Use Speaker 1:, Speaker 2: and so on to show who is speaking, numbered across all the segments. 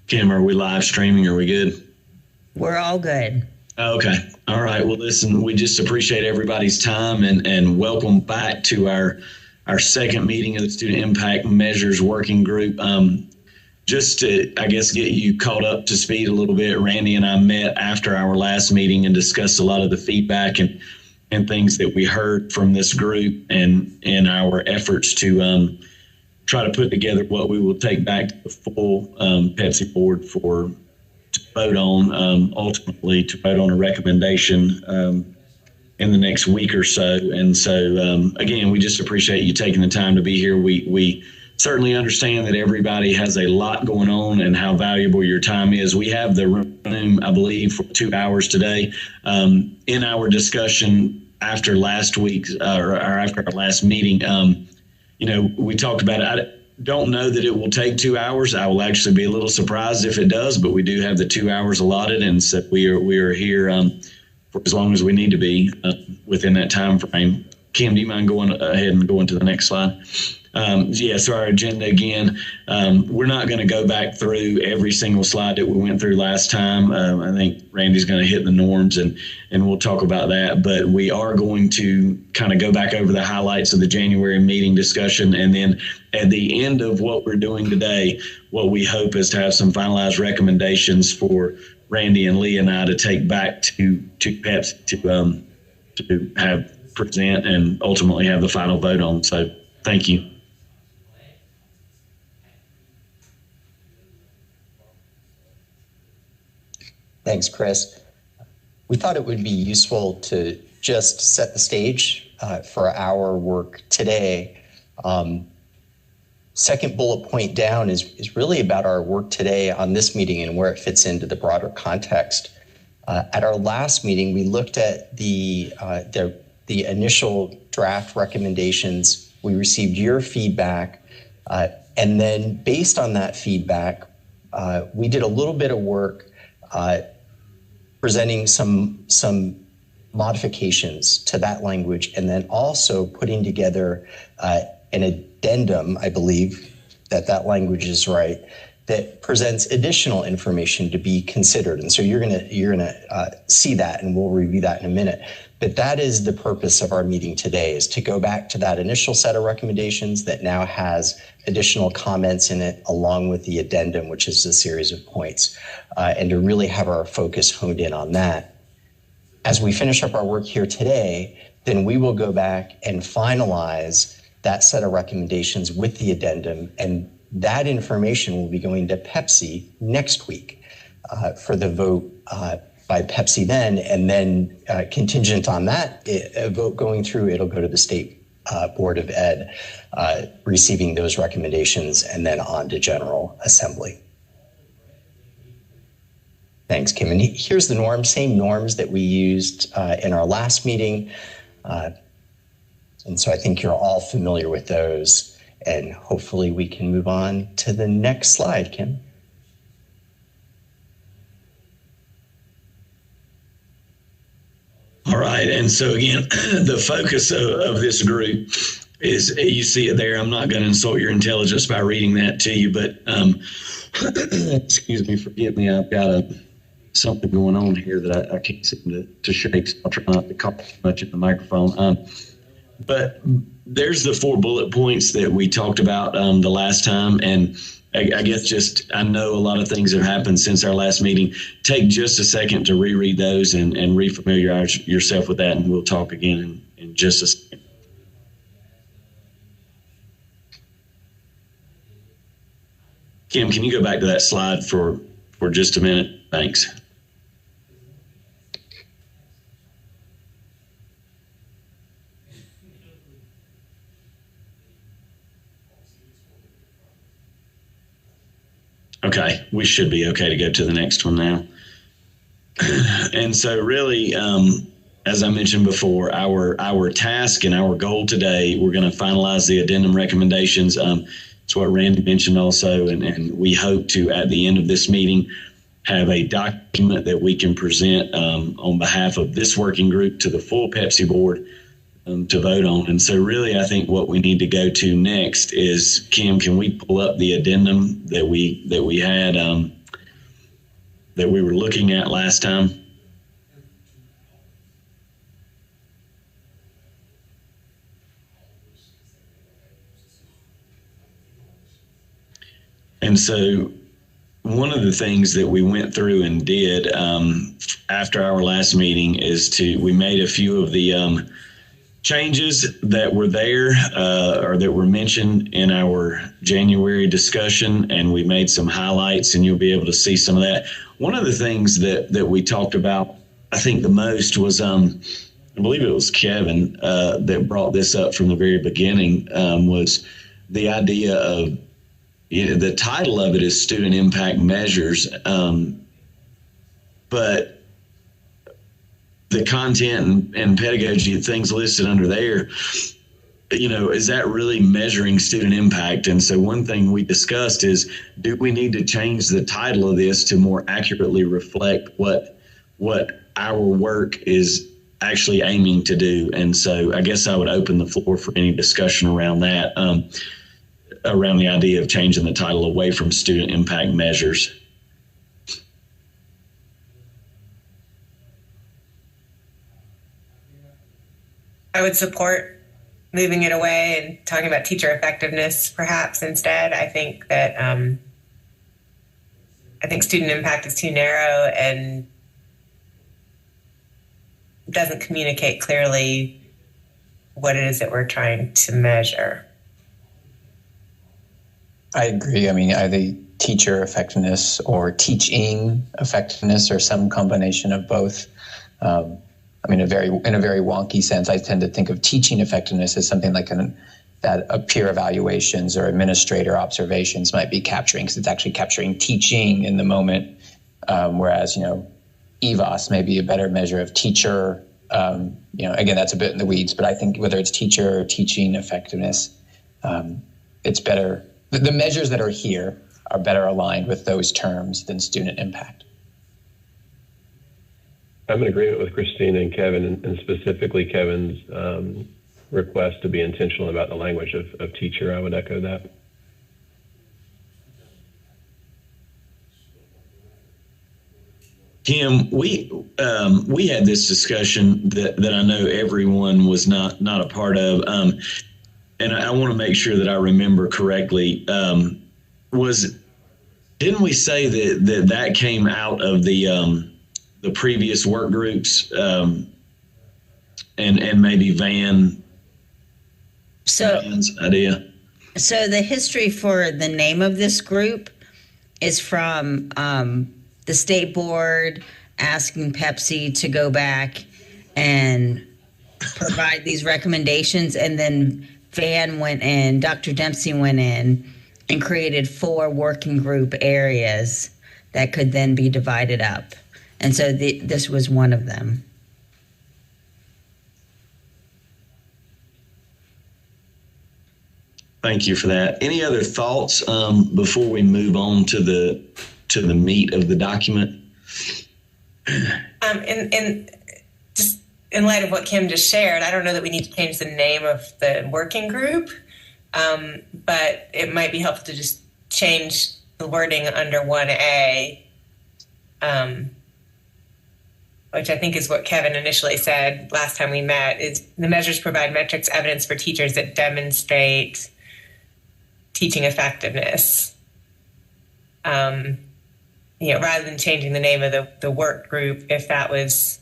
Speaker 1: Kim, are we live streaming? Are we good?
Speaker 2: We're all good.
Speaker 1: Okay. All right. Well, listen, we just appreciate everybody's time and welcome back to our second meeting of the Student Impact Measures Working Group. Just to, I guess, get you caught up to speed a little bit, Randy and I met after our last meeting and discussed a lot of the feedback and things that we heard from this group and in our efforts to try to put together what we will take back to the full PEPSC board to vote on, ultimately to vote on a recommendation in the next week or so. And so, again, we just appreciate you taking the time to be here. We certainly understand that everybody has a lot going on and how valuable your time is. We have the room, I believe, for 2 hours today. In our discussion after last week's or after our last meeting, we talked about it. I don't know that it will take 2 hours. I will actually be a little surprised if it does, but we do have the 2 hours allotted, and so we are here for as long as we need to be within that time frame. Kim, do you mind going ahead and going to the next slide? So our agenda again, we're not going to go back through every single slide that we went through last time. I think Randy's going to hit the norms and we'll talk about that. But we are going to kind of go back over the highlights of the January meeting discussion. And then at the end of what we're doing today, what we hope is to have some finalized recommendations for Randy and Lee and I to take back to PEPSC to have present and ultimately have the final vote on. So thank you.
Speaker 3: Thanks, Chris. We thought it would be useful to just set the stage for our work today. Second bullet point down is really about our work today on this meeting and where it fits into the broader context. At our last meeting, we looked at the initial draft recommendations. We received your feedback, and then based on that feedback, we did a little bit of work presenting some modifications to that language, and then also putting together an addendum, I believe that language is right, that presents additional information to be considered. And so you're gonna see that, and we'll review that in a minute. But that is the purpose of our meeting today, is to go back to that initial set of recommendations that now has additional comments in it, along with the addendum, which is a series of points, and to really have our focus honed in on that. As we finish up our work here today, then we will go back and finalize that set of recommendations with the addendum, and that information will be going to PEPSC next week for the vote by PEPSC then, and then contingent on that vote going through, it'll go to the State Board of Ed, receiving those recommendations, and then on to General Assembly. Thanks, Kim. And here's the norms, same norms that we used in our last meeting. And so I think you're all familiar with those, and hopefully we can move on to the next slide, Kim.
Speaker 1: All right. And so again, the focus of this group is, you see it there. I'm not going to insult your intelligence by reading that to you, but excuse me, forgive me. I've got something going on here that I can't seem to shake, so I'll try not to cough too much at the microphone. But there's the 4 bullet points that we talked about the last time. And I guess I know a lot of things have happened since our last meeting. Take just a second to reread those and refamiliarize yourself with that, and we'll talk again in just a second. Kim, can you go back to that slide for just a minute? Thanks. Okay, we should be okay to go to the next one now. And so really, as I mentioned before, our task and our goal today, we're going to finalize the addendum recommendations. It's what Randy mentioned also, and we hope to, at the end of this meeting, have a document that we can present on behalf of this working group to the full PEPSC board to vote on. And so really, I think what we need to go to next is, Kim, can we pull up the addendum that we had that we were looking at last time. And so one of the things that we went through and did after our last meeting is we made a few of the changes that were there or that were mentioned in our January discussion, and we made some highlights, and you'll be able to see some of that. One of the things that we talked about, I think the most was, I believe it was Kevin that brought this up from the very beginning, was the idea of, the title of it is Student Impact Measures, but the content and pedagogy, things listed under there, is that really measuring student impact? And so one thing we discussed is, do we need to change the title of this to more accurately reflect what our work is actually aiming to do? And so I guess I would open the floor for any discussion around that. Around the idea of changing the title away from student impact measures.
Speaker 4: I would support moving it away and talking about teacher effectiveness perhaps instead. I think that student impact is too narrow and doesn't communicate clearly what it is that we're trying to measure.
Speaker 5: I agree. I mean, either teacher effectiveness or teaching effectiveness or some combination of both. In a very wonky sense, I tend to think of teaching effectiveness as something like that peer evaluations or administrator observations might be capturing, because it's actually capturing teaching in the moment. Whereas, EVOS may be a better measure of teacher. Again, that's a bit in the weeds, but I think whether it's teacher or teaching effectiveness, it's better. The measures that are here are better aligned with those terms than student impact.
Speaker 6: I'm in agreement with Christine and Kevin, and specifically Kevin's request to be intentional about the language of teacher. I would echo that.
Speaker 1: Kim, we had this discussion that I know everyone was not a part of. And I want to make sure that I remember correctly. Didn't we say that came out of the previous work groups, and maybe Van's idea?
Speaker 2: So the history for the name of this group is from the state board asking PEPSC to go back and provide these recommendations, and then Dr. Dempsey went in and created 4 working group areas that could then be divided up. And so this was one of them.
Speaker 1: Thank you for that. Any other thoughts before we move on to the meat of the document?
Speaker 4: In light of what Kim just shared, I don't know that we need to change the name of the working group, but it might be helpful to just change the wording under 1A, which I think is what Kevin initially said last time we met, is the measures provide metrics evidence for teachers that demonstrate teaching effectiveness. Rather than changing the name of the work group, if that was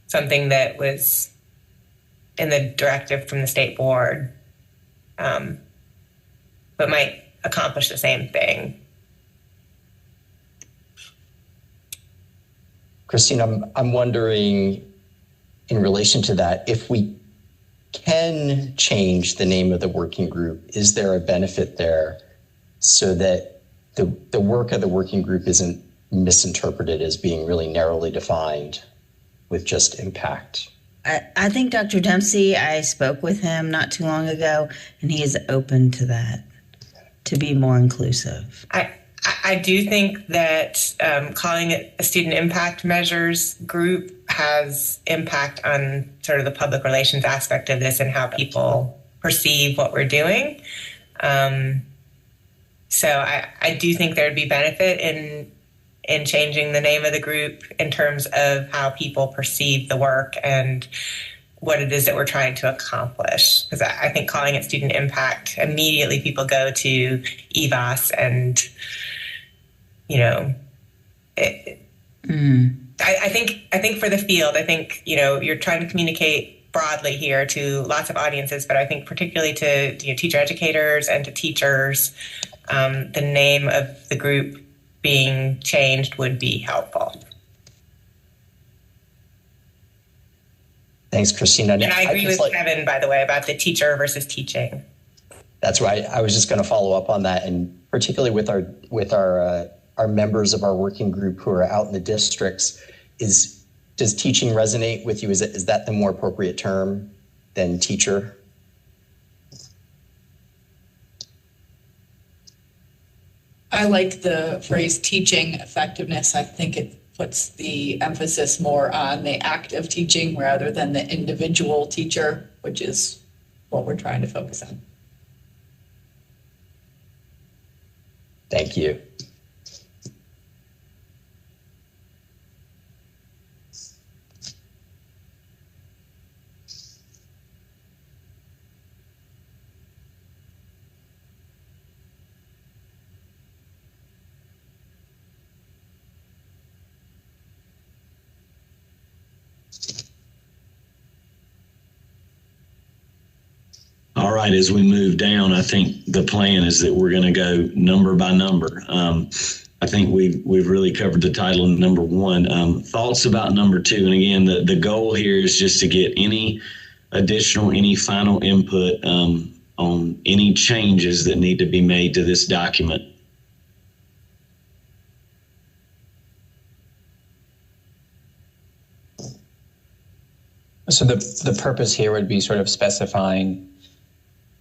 Speaker 4: something that was in the directive from the state board, but might accomplish the same thing.
Speaker 3: Christine, I'm wondering, in relation to that, if we can change the name of the working group, is there a benefit there so that the work of the working group isn't misinterpreted as being really narrowly defined with just impact?
Speaker 2: I think Dr. Dempsey, I spoke with him not too long ago, and he is open to that, to be more inclusive.
Speaker 4: I do think that calling it a student impact measures group has impact on sort of the public relations aspect of this and how people perceive what we're doing. So I do think there would be benefit in changing the name of the group in terms of how people perceive the work and what it is that we're trying to accomplish. Because I think calling it student impact, immediately people go to EVAS and, I think for the field, I think, you're trying to communicate broadly here to lots of audiences, but I think particularly to teacher educators and to teachers, the name of the group being changed would be helpful.
Speaker 3: Thanks, Christina.
Speaker 4: And I agree with Kevin, by the way, about the teacher versus teaching.
Speaker 3: That's right. I was just going to follow up on that, and particularly with our members of our working group who are out in the districts, does teaching resonate with you? Is that the more appropriate term than teacher?
Speaker 7: I like the phrase teaching effectiveness. I think it puts the emphasis more on the act of teaching rather than the individual teacher, which is what we're trying to focus on.
Speaker 3: Thank you.
Speaker 1: All right, as we move down, I think the plan is that we're going to go number by number. I think we've really covered the title in number one. Thoughts about number two, and again, the goal here is just to get any final input on any changes that need to be made to this document.
Speaker 5: So the purpose here would be sort of specifying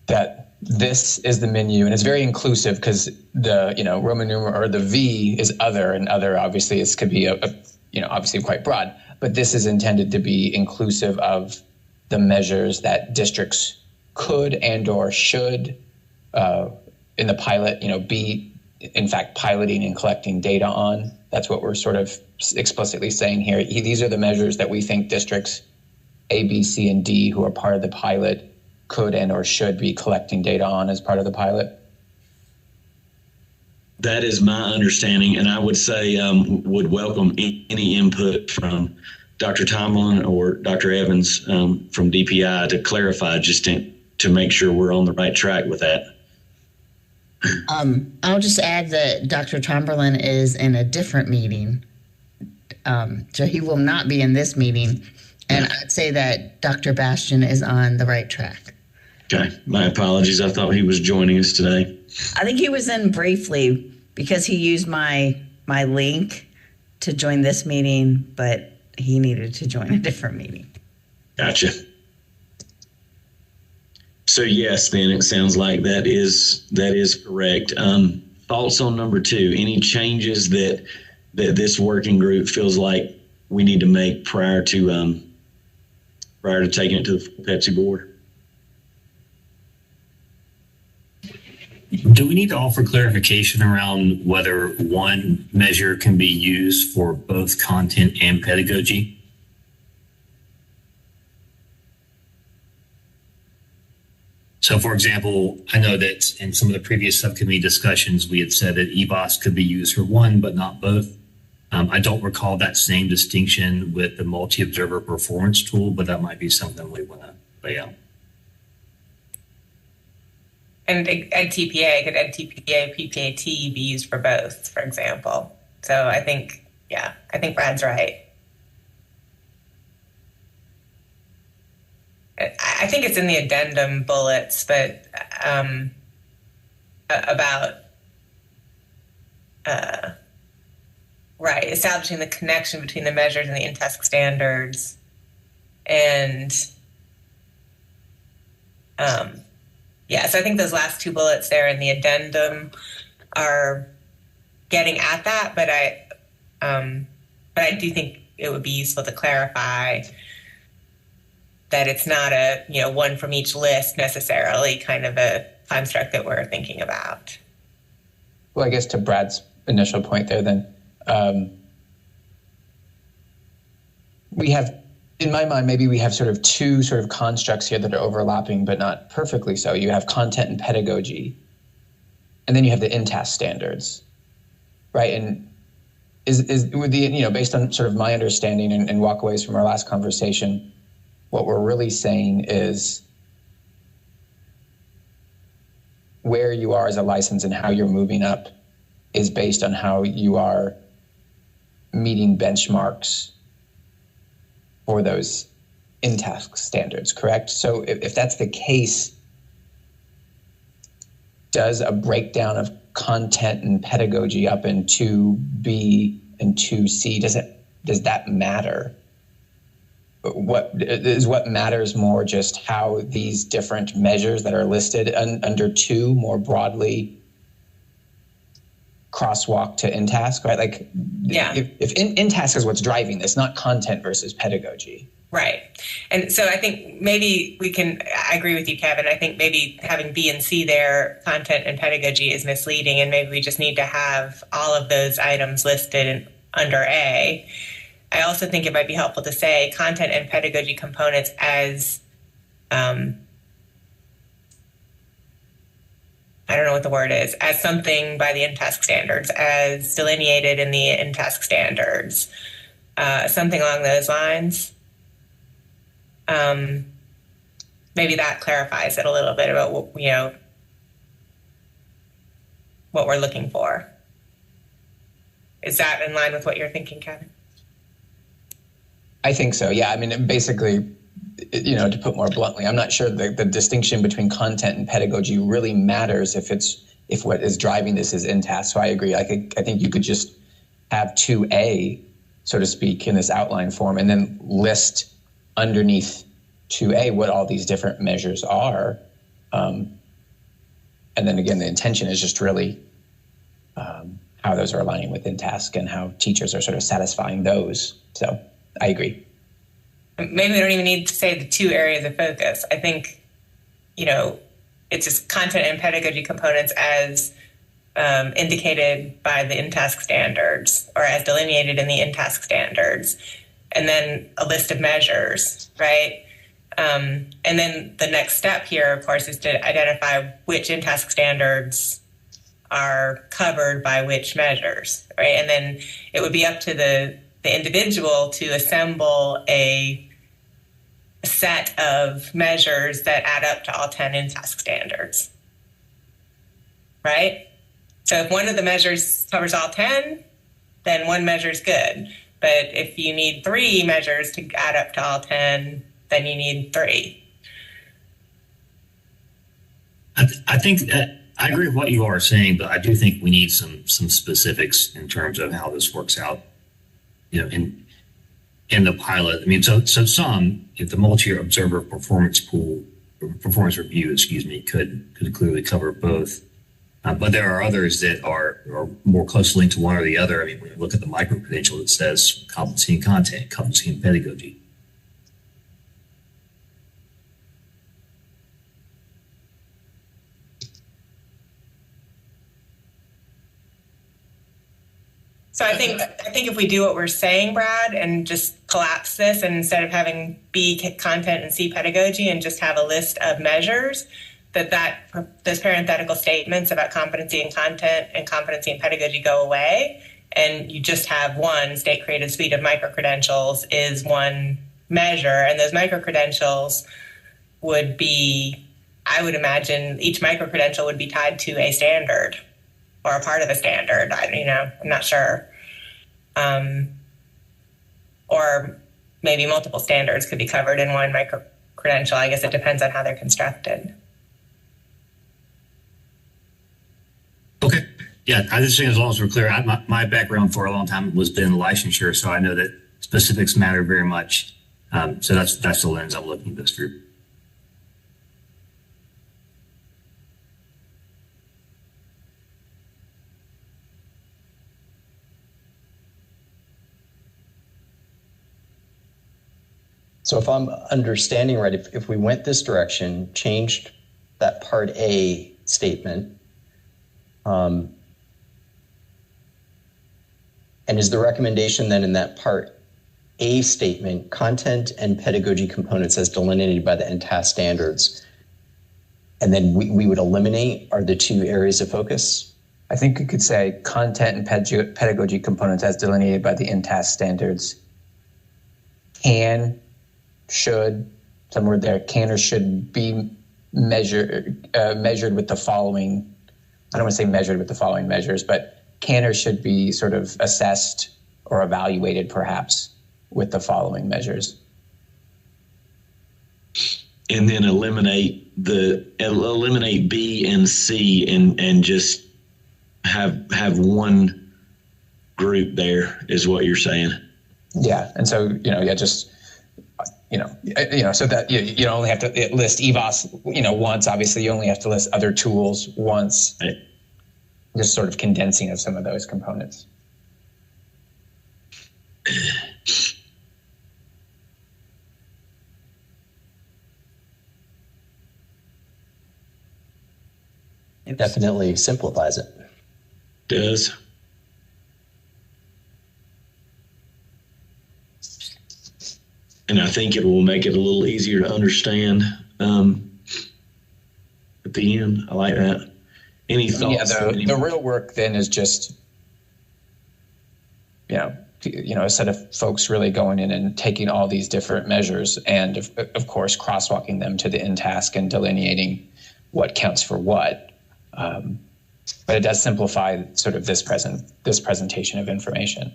Speaker 5: that this is the menu, and it's very inclusive because the Roman numeral or the V is other, and other obviously could be obviously quite broad, but this is intended to be inclusive of the measures that districts could and or should in the pilot be in fact piloting and collecting data on. That's what we're sort of explicitly saying here. These are the measures that we think districts A, B, C, and D who are part of the pilot could and or should be collecting data on as part of the pilot.
Speaker 1: That is my understanding, and I would say would welcome any input from Dr. Tomlin or Dr. Evans from DPI to clarify, just to make sure we're on the right track with that.
Speaker 2: I'll just add that Dr. Tomberlin is in a different meeting, so he will not be in this meeting. And I'd say that Dr. Bastian is on the right track.
Speaker 1: Okay, my apologies. I thought he was joining us today.
Speaker 2: I think he was in briefly because he used my link to join this meeting, but he needed to join a different meeting.
Speaker 1: Gotcha. So yes, then it sounds like that is correct. Thoughts on number two? Any changes that this working group feels like we need to make prior to taking it to the PEPSC board?
Speaker 8: Do we need to offer clarification around whether one measure can be used for both content and pedagogy? So, for example, I know that in some of the previous subcommittee discussions, we had said that EBOS could be used for one, but not both. I don't recall that same distinction with the multi-observer performance tool, but that might be something we want to lay out.
Speaker 4: And EdTPA, could EdTPA, PPAT be used for both, for example? So I think Brad's right. I think it's in the addendum bullets, but about establishing the connection between the measures and the in-task standards, and so I think those last two bullets there in the addendum are getting at that, but I do think it would be useful to clarify that it's not a one from each list necessarily kind of a construct that we're thinking about.
Speaker 5: Well, I guess to Brad's initial point there, then we have, in my mind, maybe we have sort of two sort of constructs here that are overlapping, but not perfectly so. You have content and pedagogy, and then you have the in-task standards, right? And is with the, you know, based on sort of my understanding and walkaways from our last conversation, what we're really saying is where you are as a license and how you're moving up is based on how you are meeting benchmarks for those in-task standards, correct? So if that's the case, does a breakdown of content and pedagogy up in 2B and 2C, does that matter? What matters more just how these different measures that are listed under 2 more broadly crosswalk to in-task, right? Like,
Speaker 4: yeah.
Speaker 5: If in-task is what's driving this, not content versus pedagogy.
Speaker 4: Right. And so I think maybe I agree with you, Kevin. I think maybe having B and C there, content and pedagogy, is misleading, and maybe we just need to have all of those items listed under A. I also think it might be helpful to say content and pedagogy components as, I don't know what the word is, as something by the in-task standards, as delineated in the in-task standards, something along those lines. Maybe that clarifies it a little bit about what we're looking for. Is that in line with what you're thinking, Kevin?
Speaker 5: I think so. Yeah. I mean, basically, to put more bluntly, I'm not sure the distinction between content and pedagogy really matters if what is driving this is in-task. So I agree. I think you could just have 2A, so to speak, in this outline form, and then list underneath 2A what all these different measures are. And then again, the intention is just really how those are aligning with in-task and how teachers are sort of satisfying those. So I agree.
Speaker 4: Maybe we don't even need to say the 2 areas of focus. I think, it's just content and pedagogy components as indicated by the in-task standards, or as delineated in the in-task standards, and then a list of measures, right? And then the next step here, of course, is to identify which in-task standards are covered by which measures, right? And then it would be up to the individual to assemble a set of measures that add up to all 10 in-task standards, right? So if one of the measures covers all 10, then one measure is good. But if you need 3 measures to add up to all 10, then you need 3.
Speaker 8: I think that I agree with what you are saying, but I do think we need some specifics in terms of how this works out, in the pilot. I mean, so if the multi-year observer performance review, could clearly cover both. But there are others that are more closely linked to one or the other. I mean, when you look at the micro-credential, it says competency in content, competency in pedagogy.
Speaker 4: So I think if we do what we're saying, Brad, and just collapse this, and instead of having B content and C pedagogy, and just have a list of measures, those parenthetical statements about competency in content and competency in pedagogy go away, and you just have one state-created suite of micro-credentials is one measure, and those micro-credentials would be, I would imagine, each micro-credential would be tied to a standard or a part of a standard. I'm not sure. Or maybe multiple standards could be covered in one micro-credential. I guess it depends on how they're constructed.
Speaker 8: Okay. Yeah, I just think as long as we're clear, my background for a long time was been licensure, so I know that specifics matter very much. So that's the lens I'm looking at this through.
Speaker 3: So if I'm understanding right, if we went this direction, changed that part A statement, and And is the recommendation then in that part A statement, content and pedagogy components as delineated by the NTAS standards, and then we would eliminate are the two areas of focus?
Speaker 5: I think you could say content and pedagogy components as delineated by the NTAS standards can, should, somewhere there, can or should be measured with the following, I don't want to say measured with the following measures, but can or should be sort of assessed or evaluated perhaps with the following measures.
Speaker 1: And then eliminate B and C and just have one group there is what you're saying.
Speaker 5: Yeah. And so, just, so that you don't only have to list EVOS, once. Obviously, you only have to list other tools once.
Speaker 1: Right.
Speaker 5: Just sort of condensing of some of those components.
Speaker 3: It definitely simplifies it.
Speaker 1: Does. And I think it will make it a little easier to understand at the end. I like that. Any thoughts?
Speaker 5: Yeah, the real work then is just, a set of folks really going in and taking all these different measures and, of course, crosswalking them to the end task and delineating what counts for what. But it does simplify sort of this presentation of information.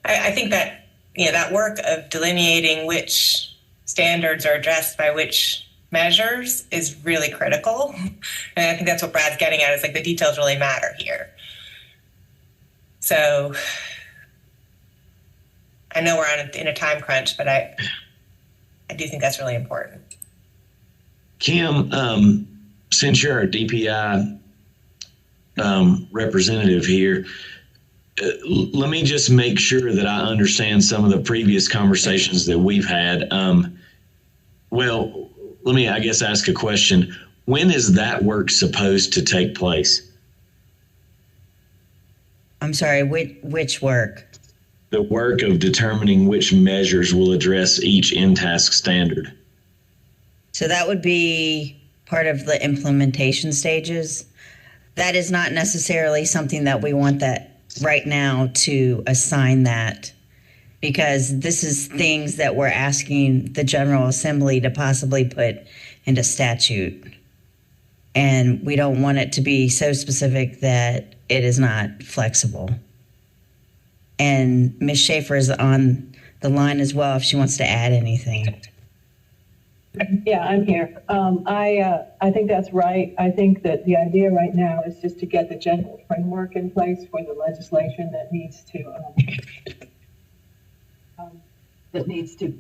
Speaker 4: I think that, that work of delineating which standards are addressed by which measures is really critical. And I think that's what Brad's getting at, is like the details really matter here. So I know we're in a time crunch, but I do think that's really important.
Speaker 1: Kim, since you're our DPI representative here, let me just make sure that I understand some of the previous conversations that we've had. Well, let me, I guess, ask a question. When is that work supposed to take place?
Speaker 2: I'm sorry, which work?
Speaker 1: The work of determining which measures will address each in-task standard.
Speaker 2: So that would be part of the implementation stages. That is not necessarily something that we want that right now to assign that, because this is things that we're asking the General Assembly to possibly put into statute. And we don't want it to be so specific that it is not flexible. And Ms. Schaefer is on the line as well if she wants to add anything.
Speaker 9: Yeah, I'm here. I think that's right. I think that the idea right now is just to get the general framework in place for the legislation that needs to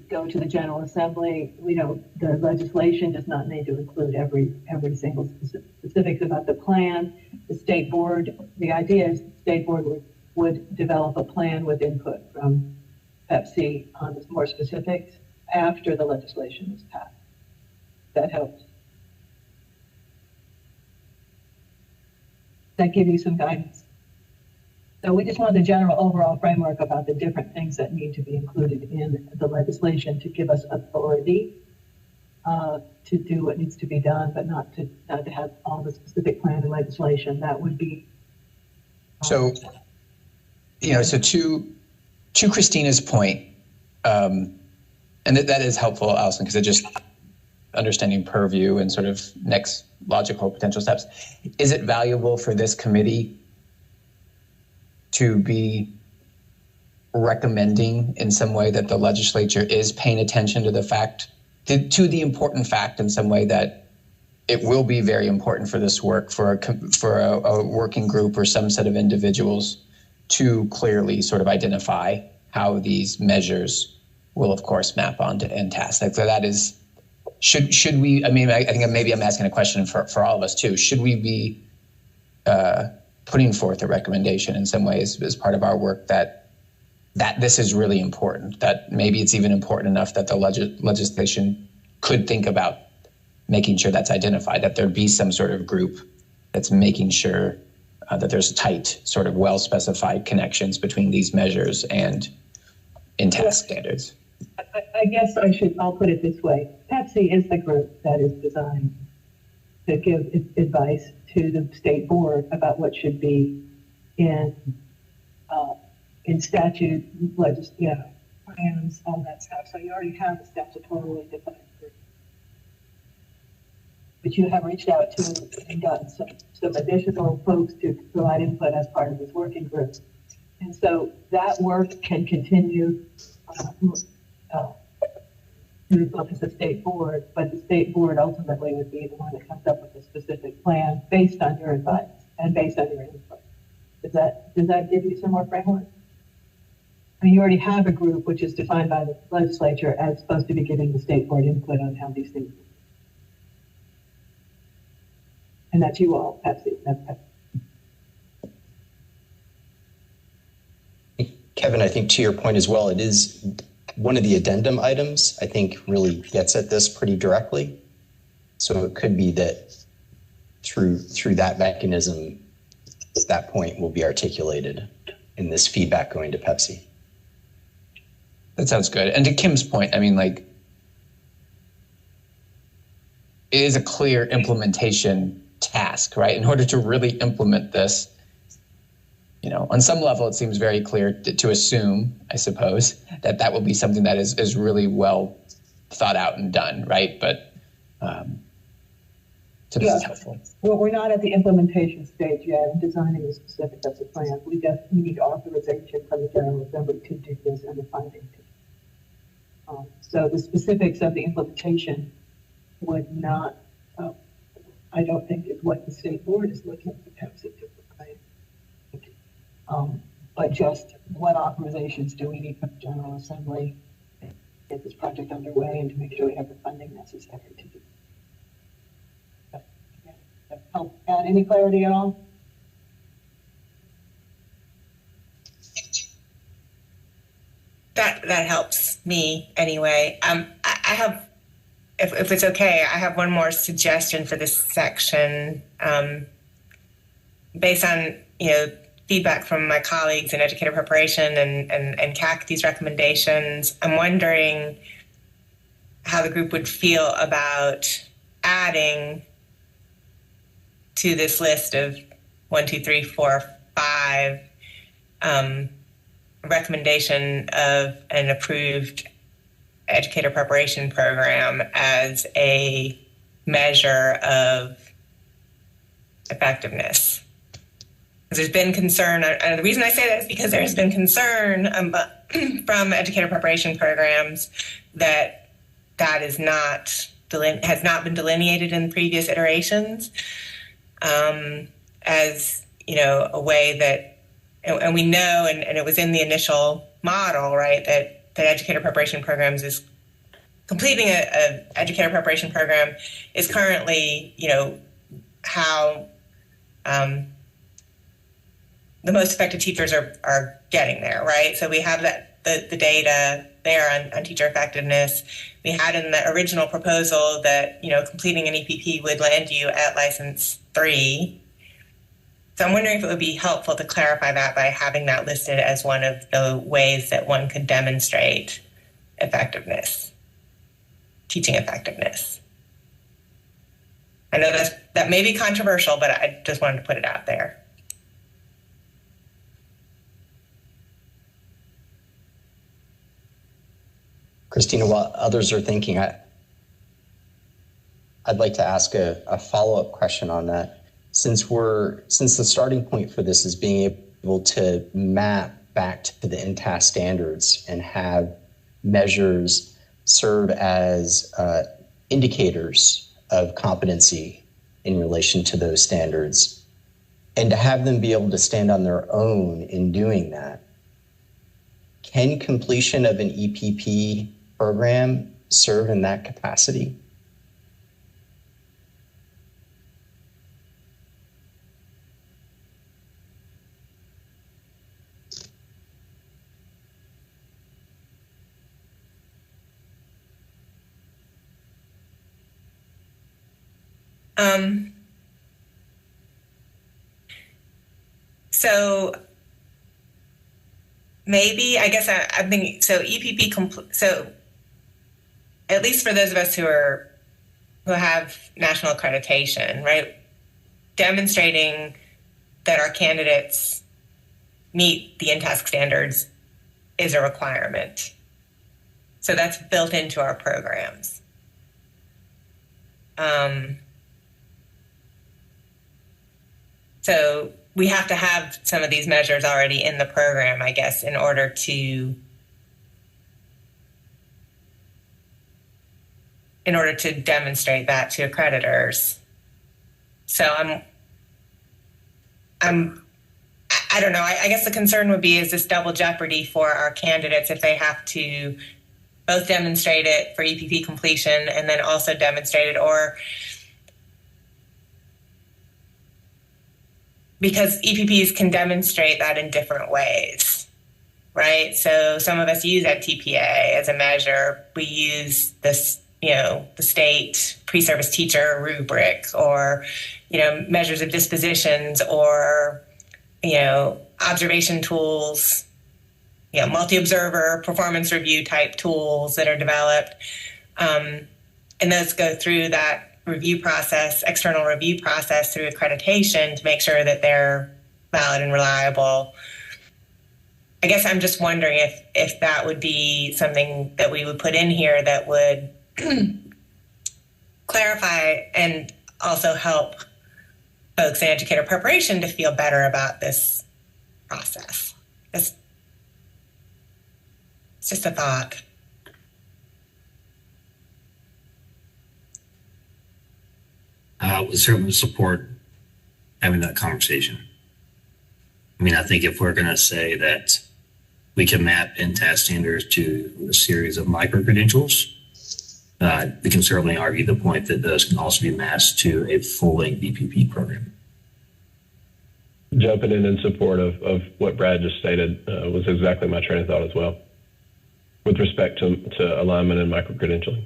Speaker 9: go to the General Assembly. The legislation does not need to include every single specifics about the plan. The state board, the idea is the state board would develop a plan with input from PEPSC on the more specifics after the legislation is passed. That helps. That give you some guidance. So we just want the general overall framework about the different things that need to be included in the legislation to give us authority to do what needs to be done, but not to have all the specific plan and legislation. That would be.
Speaker 5: So to Christina's point, and that is helpful, Allison, because it just understanding purview and sort of next logical potential steps. Is it valuable for this committee to be recommending in some way that the legislature is paying attention to the important fact in some way that it will be very important for this work for a working group or some set of individuals to clearly sort of identify how these measures will, of course, map onto NTAS. So that is, should we, I think maybe I'm asking a question for all of us too. Should we be putting forth a recommendation in some ways as part of our work that this is really important, that maybe it's even important enough that the legislation could think about making sure that's identified, that there be some sort of group that's making sure that there's tight, sort of well-specified connections between these measures and in-task standards.
Speaker 9: I guess I'll put it this way. PEPSC is the group that is designed to give advice to the state board about what should be in statute, plans, all that stuff. So you already have a statutorily defined group. But you have reached out to and gotten some additional folks to provide input as part of this working group. And so that work can continue through the office of state board, but the state board ultimately would be the one that comes up with a specific plan based on your advice and based on your input. Does that give you some more framework? I mean, you already have a group which is defined by the legislature as supposed to be giving the state board input on how these things work. And that's you all, PEPSC. That's PEPSC.
Speaker 3: Kevin, I think to your point as well, it is one of the addendum items, I think really gets at this pretty directly. So it could be that through that mechanism, that point will be articulated in this feedback going to PEPSC.
Speaker 5: That sounds good. And to Kim's point, I mean, like, it is a clear implementation task, right? In order to really implement this, on some level, it seems very clear to assume, I suppose, that will be something that is really well thought out and done, right? But so this is helpful.
Speaker 9: Well, we're not at the implementation stage yet in designing the specifics of the plan. We need authorization from the General Assembly to do this and the funding. So the specifics of the implementation would not, I don't think, is what the state board is looking for PEPSC to provide. But just what authorizations do we need from the General Assembly to get this project underway and to make sure we have the funding necessary to do it. Help add any clarity at all?
Speaker 4: That helps me anyway. I have, if it's okay, I have one more suggestion for this section, based on feedback from my colleagues in educator preparation and CACT's recommendations. I'm wondering how the group would feel about adding to this list of 1, 2, 3, 4, 5 recommendation of an approved educator preparation program as a measure of effectiveness. Because there's been concern, and the reason I say that is because there's been concern from educator preparation programs that has not been delineated in previous iterations as a way that, and we know, and it was in the initial model, right, that educator preparation programs is completing a educator preparation program is currently, how the most effective teachers are getting there, right? So we have the data there on teacher effectiveness. We had in the original proposal that, completing an EPP would land you at license 3. So I'm wondering if it would be helpful to clarify that by having that listed as one of the ways that one could demonstrate effectiveness, teaching effectiveness. I know that may be controversial, but I just wanted to put it out there.
Speaker 3: Christina, while others are thinking, I'd like to ask a follow-up question on that. Since the starting point for this is being able to map back to the INTAS standards and have measures serve as indicators of competency in relation to those standards, and to have them be able to stand on their own in doing that, can completion of an EPP program serve in that capacity?
Speaker 4: So maybe, I guess I'm thinking, so EPP, so at least for those of us who have national accreditation, right? Demonstrating that our candidates meet the in-task standards is a requirement. So that's built into our programs. So we have to have some of these measures already in the program, I guess, in order to demonstrate that to accreditors. So I don't know. I guess the concern would be, is this double jeopardy for our candidates if they have to both demonstrate it for EPP completion and then also demonstrate it, or because EPPs can demonstrate that in different ways, right? So some of us use TPA as a measure. We use this, the state pre-service teacher rubric, or, measures of dispositions, or, observation tools, multi-observer performance review type tools that are developed. And those go through that review process, external review process through accreditation to make sure that they're valid and reliable. I guess I'm just wondering if that would be something that we would put in here that would clarify and also help folks in educator preparation to feel better about this process. It's just a thought.
Speaker 8: I would certainly support having that conversation. I mean, I think if we're going to say that we can map in-task standards to a series of micro-credentials, we can certainly argue the point that those can also be mapped to a full-length BPP program.
Speaker 6: Jumping in support of what Brad just stated was exactly my train of thought as well, with respect to alignment and micro-credentialing.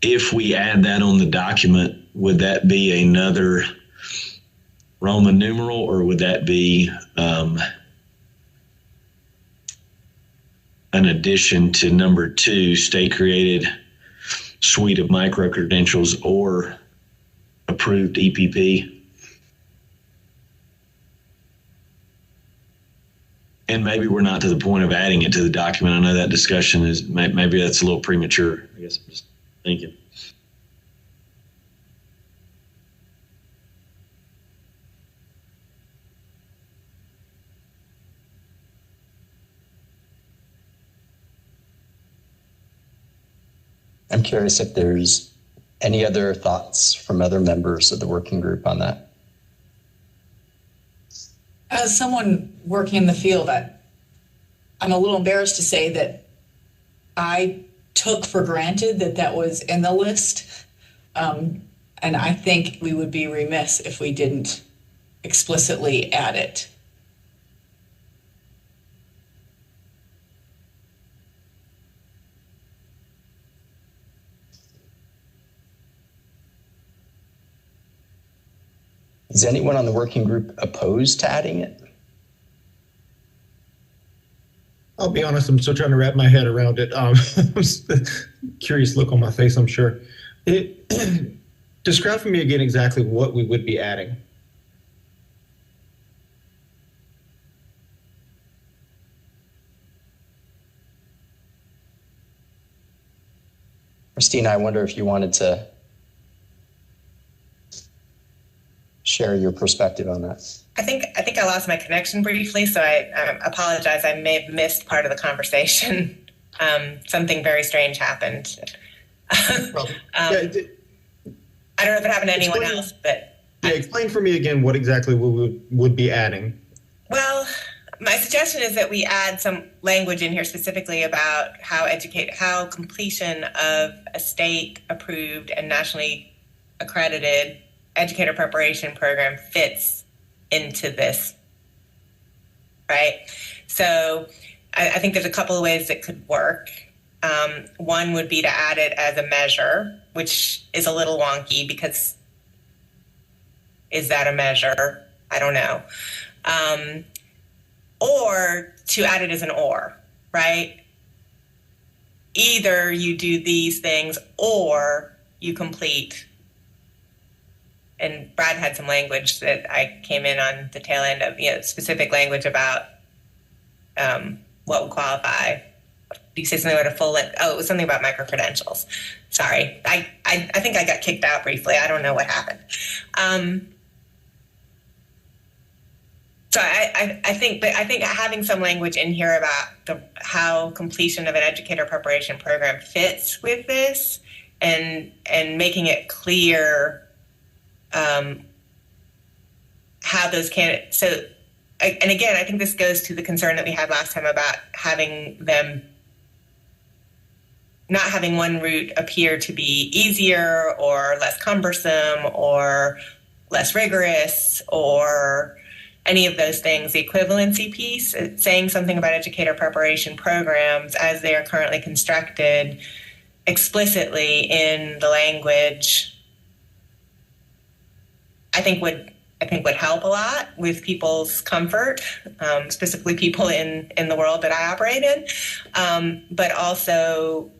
Speaker 1: If we add that on the document, would that be another Roman numeral, or would that be an addition to number 2, state-created suite of micro-credentials or approved EPP? And maybe we're not to the point of adding it to the document. I know that discussion is, maybe that's a little premature. I guess I'm just thinking.
Speaker 3: I'm curious if there's any other thoughts from other members of the working group on that.
Speaker 7: As someone working in the field, I'm a little embarrassed to say that I took for granted that was in the list. And I think we would be remiss if we didn't explicitly add it.
Speaker 3: Is anyone on the working group opposed to adding it?
Speaker 10: I'll be honest, I'm still trying to wrap my head around it. Curious look on my face, I'm sure. Describe for me again exactly what we would be adding.
Speaker 3: Christina, I wonder if you wanted to share your perspective on that.
Speaker 4: I think I lost my connection briefly, so I apologize. I may have missed part of the conversation. Something very strange happened. I don't know if it happened to anyone else, but
Speaker 10: explain for me again what exactly we would be adding.
Speaker 4: Well, my suggestion is that we add some language in here specifically about how completion of a state-approved and nationally accredited educator preparation program fits into this right? So I think there's a couple of ways that could work. One would be to add it as a measure, which is a little wonky because is that a measure? I don't know. Or to add it as an or, right? Either you do these things or you complete. And Brad had some language that I came in on the tail end of, specific language about what would qualify. Do you say something about a full length? Oh, it was something about micro-credentials. Sorry. I think I got kicked out briefly. I don't know what happened. So I think having some language in here about how completion of an educator preparation program fits with this and making it clear how those candidates. So, and again, I think this goes to the concern that we had last time about having them not having one route appear to be easier or less cumbersome or less rigorous or any of those things. The equivalency piece, saying something about educator preparation programs as they are currently constructed explicitly in the language, I think would help a lot with people's comfort, specifically people in the world that I operate in, but also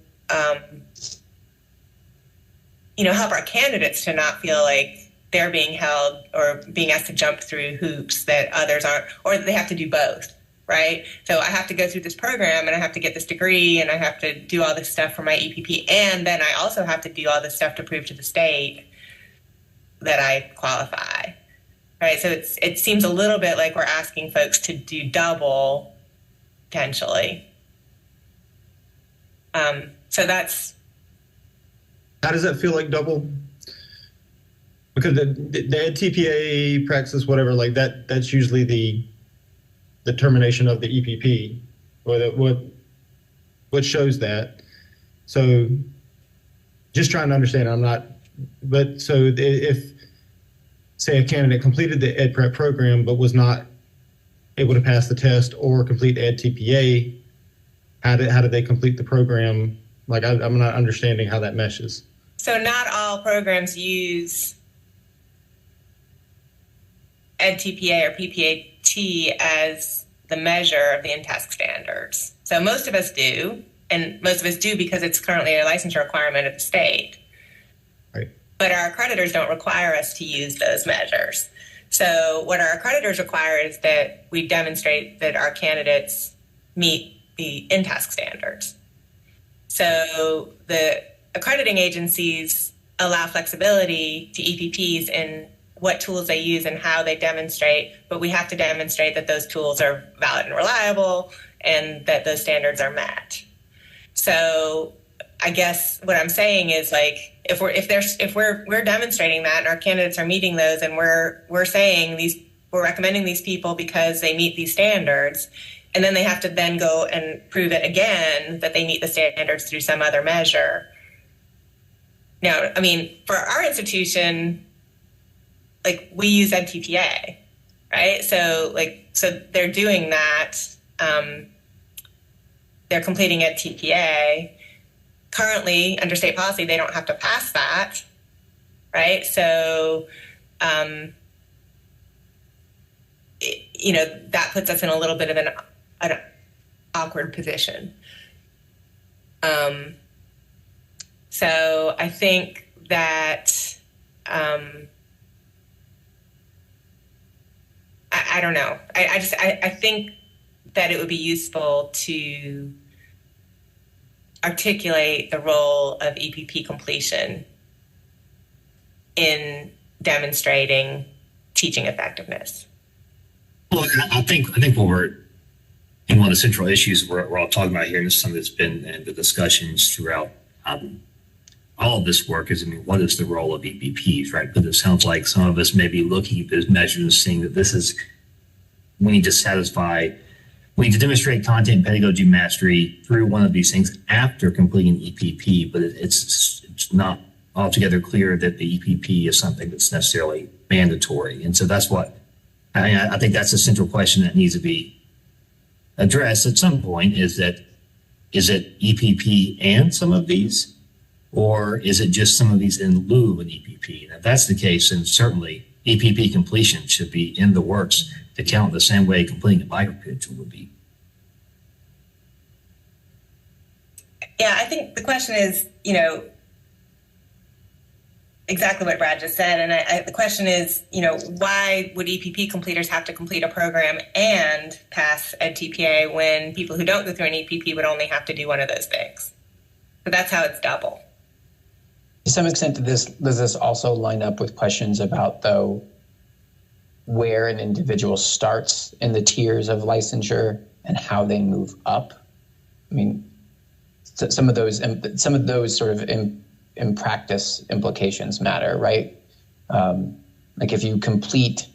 Speaker 4: help our candidates to not feel like they're being held or being asked to jump through hoops that others aren't, or they have to do both, right? So I have to go through this program and I have to get this degree and I have to do all this stuff for my EPP, and then I also have to do all this stuff to prove to the state that I qualify, right? So it seems a little bit like we're asking folks to do double, potentially. So that's...
Speaker 10: How does that feel like double? Because the TPA praxis, whatever, like that's usually the termination of the EPP, or what shows that. So just trying to understand, but so if, say, a candidate completed the Ed Prep program but was not able to pass the test or complete Ed TPA, how did they complete the program? Like, I'm not understanding how that meshes.
Speaker 4: So not all programs use Ed TPA or PPAT as the measure of the in-task standards. So most of us do, and most of us do because it's currently a licensure requirement of the state.
Speaker 10: Right.
Speaker 4: But our accreditors don't require us to use those measures. So what our accreditors require is that we demonstrate that our candidates meet the in-task standards. So the accrediting agencies allow flexibility to EPPs in what tools they use and how they demonstrate, but we have to demonstrate that those tools are valid and reliable and that those standards are met. So I guess what I'm saying is, like, if we're demonstrating that and our candidates are meeting those, and we're saying we're recommending these people because they meet these standards, and then they have to then go and prove it again that they meet the standards through some other measure. Now, I mean, for our institution, like, we use NTPA, right? So they're doing that. They're completing NTPA. Currently, under state policy, they don't have to pass that, right? So, that puts us in a little bit of an awkward position. So I think that, I don't know. I think that it would be useful to articulate the role of EPP completion in demonstrating teaching effectiveness.
Speaker 8: Well, I think what one of the central issues we're all talking about here, and some of it's been in the discussions throughout all of this work, is, what is the role of EPPs, right? But it sounds like some of us may be looking at those measures and seeing that we need to demonstrate content and pedagogy mastery through one of these things after completing EPP, but it's not altogether clear that the EPP is something that's necessarily mandatory. And so that's what I think that's a central question that needs to be address at some point is it EPP and some of these, or is it just some of these in lieu of an EPP? And if that's the case, then certainly EPP completion should be in the works to count the same way completing a microcredential would be.
Speaker 4: Yeah, I think the question is, exactly what Brad just said. And the question is, why would EPP completers have to complete a program and pass EdTPA when people who don't go through an EPP would only have to do one of those things? So that's how it's double.
Speaker 5: To some extent, does this also line up with questions about, though, where an individual starts in the tiers of licensure and how they move up? I mean, some of those sort of in practice implications matter, right? Like if you complete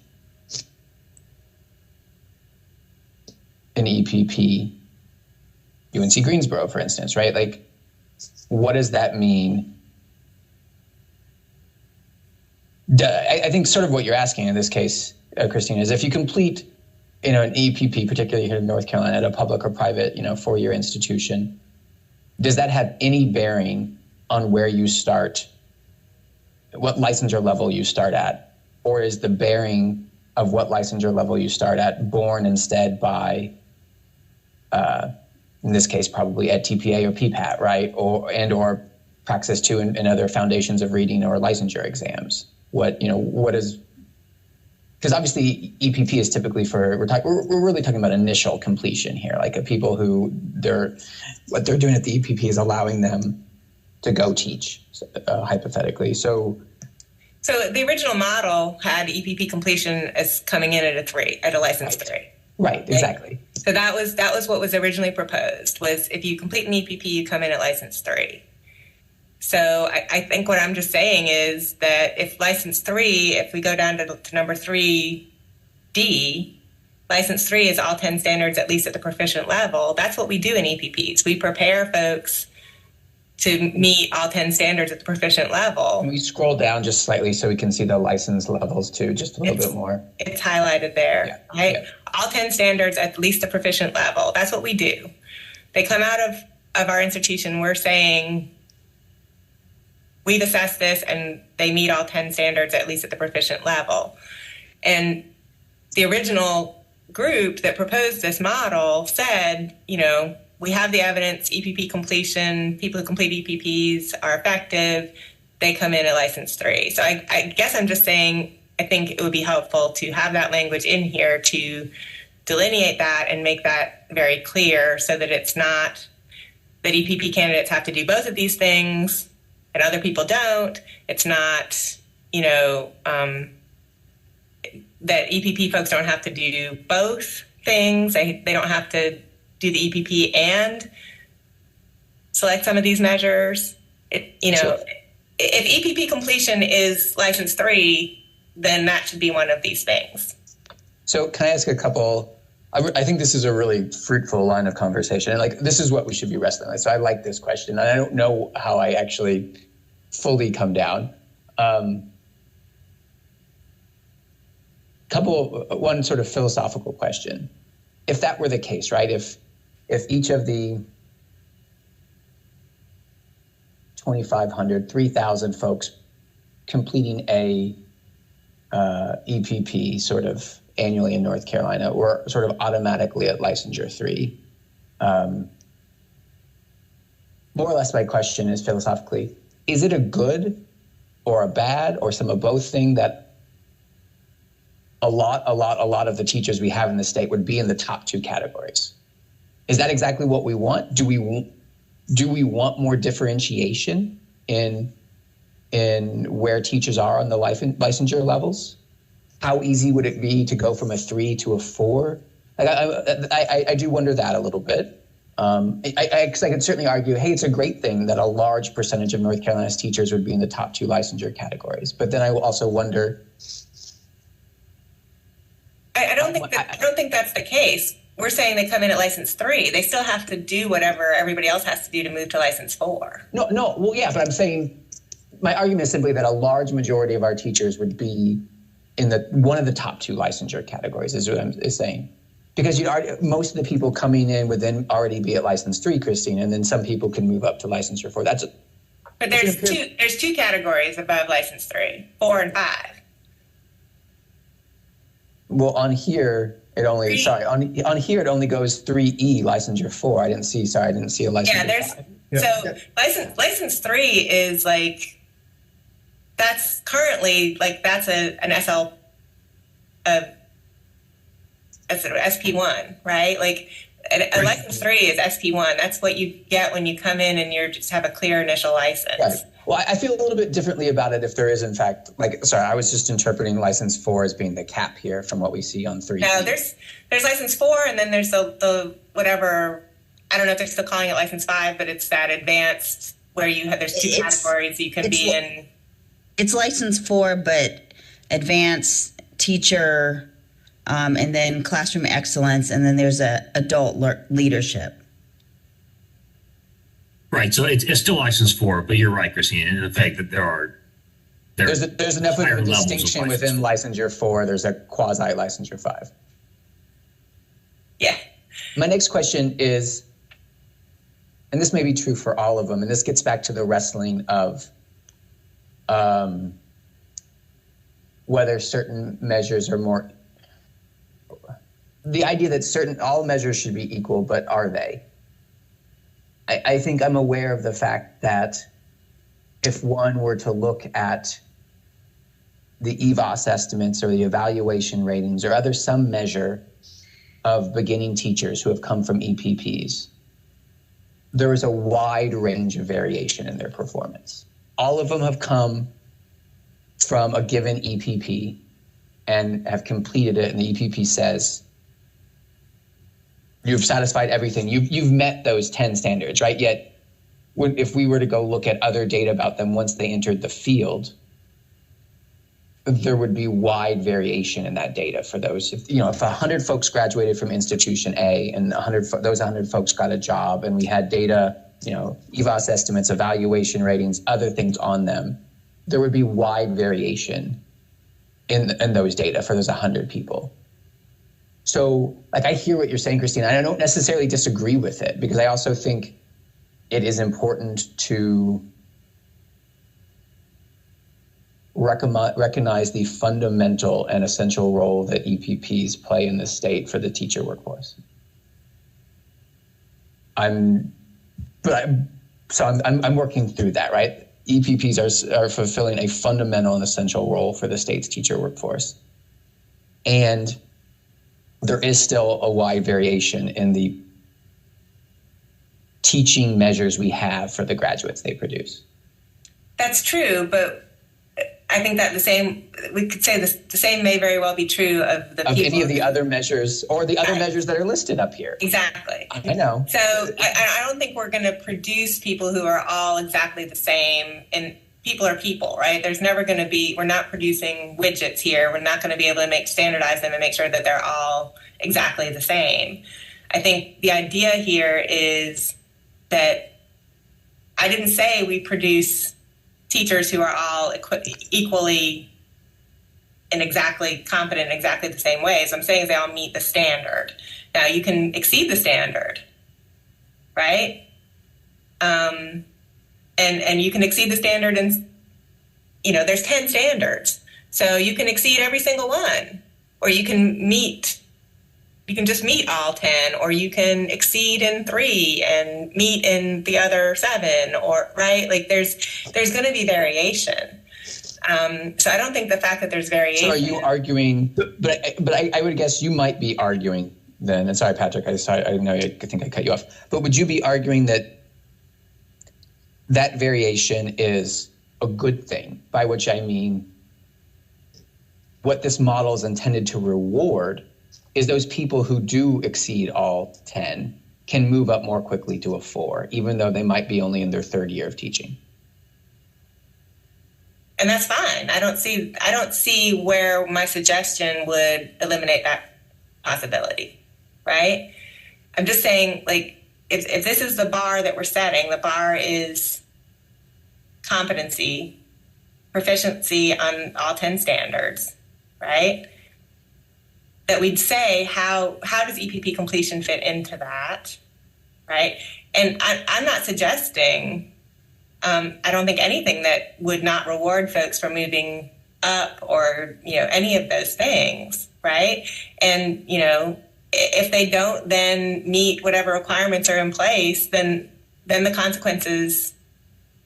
Speaker 5: an EPP, UNC Greensboro, for instance, right? Like, what does that mean? I think sort of what you're asking in this case, Christine, is if you complete, an EPP, particularly here in North Carolina, at a public or private, 4-year institution, does that have any bearing on where you start, what licensure level you start at? Or is the bearing of what licensure level you start at borne instead by, in this case, probably EdTPA or PPAT, right? Or Praxis 2 and other foundations of reading or licensure exams? What is, because obviously EPP is typically we're really talking about initial completion here, like people who what they're doing at the EPP is allowing them to go teach, hypothetically. So
Speaker 4: the original model had EPP completion as coming in at a license 3.
Speaker 5: Right, exactly.
Speaker 4: So that was what was originally proposed, was if you complete an EPP, you come in at license 3. So I think what I'm just saying is that if license 3, if we go down to number 3D, license 3 is all 10 standards, at least at the proficient level. That's what we do in EPPs. We prepare folks to meet all 10 standards at the proficient level.
Speaker 5: Can we scroll down just slightly so we can see the license levels too, just a little bit more? It's
Speaker 4: highlighted there, right? Yeah. All 10 standards at least the proficient level. That's what we do. They come out of our institution. We're saying, we've assessed this and they meet all 10 standards, at least at the proficient level. And the original group that proposed this model said, we have the evidence, EPP completion, people who complete EPPs are effective, they come in at license 3. So I guess I'm just saying, I think it would be helpful to have that language in here to delineate that and make that very clear so that it's not that EPP candidates have to do both of these things and other people don't. It's not, that EPP folks don't have to do both things. They don't have to do the EPP and select some of these measures. Sure. If EPP completion is license 3, then that should be one of these things.
Speaker 5: So can I ask a couple? I think this is a really fruitful line of conversation. And this is what we should be wrestling with. So I like this question. And I don't know how I actually fully come down. One sort of philosophical question. If that were the case, right? If each of the 2,500, 3,000 folks completing a EPP sort of annually in North Carolina were sort of automatically at licensure 3, more or less my question is philosophically, is it a good or a bad or some of both thing that a lot of the teachers we have in the state would be in the top 2 categories? Is that exactly what we want? Do we want more differentiation in where teachers are on the licensure levels? How easy would it be to go from a 3 to a 4? I do wonder that a little bit. Because I could certainly argue, hey, it's a great thing that a large percentage of North Carolina's teachers would be in the top 2 licensure categories. But then I will also wonder.
Speaker 4: I don't think that's the case. We're saying they come in at license 3. They still have to do whatever everybody else has to do to move to license 4.
Speaker 5: No. Well, yeah, but I'm saying my argument is simply that a large majority of our teachers would be in one of the top 2 licensure categories. Is what I'm saying. Because most of the people coming in would then already be at license 3, Christine, and then some people can move up to licensure 4.
Speaker 4: But there's two categories above license 3, 4 and 5.
Speaker 5: Well, on here it only on here it only goes 3E licensure 4. I didn't see a licensure.
Speaker 4: Yeah, license 3 is like, that's currently like, that's an SL SP1, right? Like a license 3 is SP1. That's what you get when you come in and you just have a clear initial license.
Speaker 5: Right. Well, I feel a little bit differently about it if there is, in fact, I was just interpreting license 4 as being the cap here from what we see on 3.
Speaker 4: No, there's license 4, and then there's the whatever, I don't know if they're still calling it license 5, but it's that advanced where there's two categories you can be in.
Speaker 2: It's license 4, but advanced teacher, and then classroom excellence, and then there's adult leadership.
Speaker 8: Right, so it's still license 4, but you're right, Christine, in the fact that there's
Speaker 5: enough of a distinction within licensure 4. There's a quasi licensure 5.
Speaker 4: Yeah.
Speaker 5: My next question is, and this may be true for all of them, and this gets back to the wrestling of whether certain measures are more. The idea that all measures should be equal, but are they? I think I'm aware of the fact that if one were to look at the EVOS estimates or the evaluation ratings or some measure of beginning teachers who have come from EPPs, there is a wide range of variation in their performance. All of them have come from a given EPP and have completed it, and the EPP says, you've satisfied everything. You've met those 10 standards, right? Yet, if we were to go look at other data about them once they entered the field, there would be wide variation in that data for those. If 100 folks graduated from institution A and those 100 folks got a job, and we had data, EVOS estimates, evaluation ratings, other things on them, there would be wide variation in those data for those 100 people. So, I hear what you're saying, Christine. I don't necessarily disagree with it, because I also think it is important to recognize the fundamental and essential role that EPPs play in the state for the teacher workforce. I'm working through that, right? EPPs are fulfilling a fundamental and essential role for the state's teacher workforce. And there is still a wide variation in the teaching measures we have for the graduates they produce.
Speaker 4: That's true, but I think that we could say the same may very well be true of the people.
Speaker 5: Any of the other measures or the other measures that are listed up here.
Speaker 4: Exactly.
Speaker 5: I know.
Speaker 4: So I don't think we're going to produce people who are all exactly the same, and people are people, right? There's never going to be, we're not producing widgets here. We're not going to be able to standardize them and make sure that they're all exactly the same. I think the idea here is that I didn't say we produce teachers who are all equally and exactly competent in exactly the same ways. I'm saying they all meet the standard. Now, you can exceed the standard, right? And you can exceed the standard, and there's 10 standards, so you can exceed every single one, or you can just meet all 10, or you can exceed in 3 and meet in the other 7, or right, there's going to be variation. So I don't think the fact that there's variation.
Speaker 5: So are you arguing? But I would guess you might be arguing then. And sorry, Patrick, I think I cut you off. But would you be arguing that variation is a good thing, by which I mean what this model is intended to reward is those people who do exceed all 10 can move up more quickly to a 4, even though they might be only in their 3rd year of teaching.
Speaker 4: And that's fine. I don't see where my suggestion would eliminate that possibility, right? I'm just saying, if this is the bar that we're setting, the bar is competency, proficiency on all 10 standards, right? that we'd say, how does EPP completion fit into that, right? And I'm not suggesting, I don't think anything that would not reward folks for moving up or, any of those things, right? And, if they don't then meet whatever requirements are in place, then the consequences,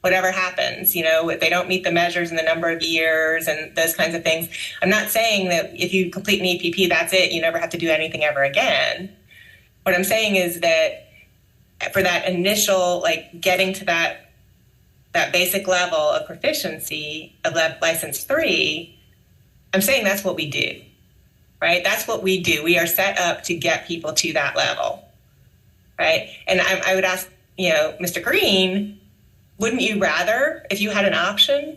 Speaker 4: whatever happens, if they don't meet the measures in the number of years and those kinds of things. I'm not saying that if you complete an EPP, that's it, you never have to do anything ever again. What I'm saying is that for that initial, getting to that basic level of proficiency of license 3, I'm saying that's what we do, right? That's what we do. We are set up to get people to that level, right? And I would ask, Mr. Green, wouldn't you rather, if you had an option,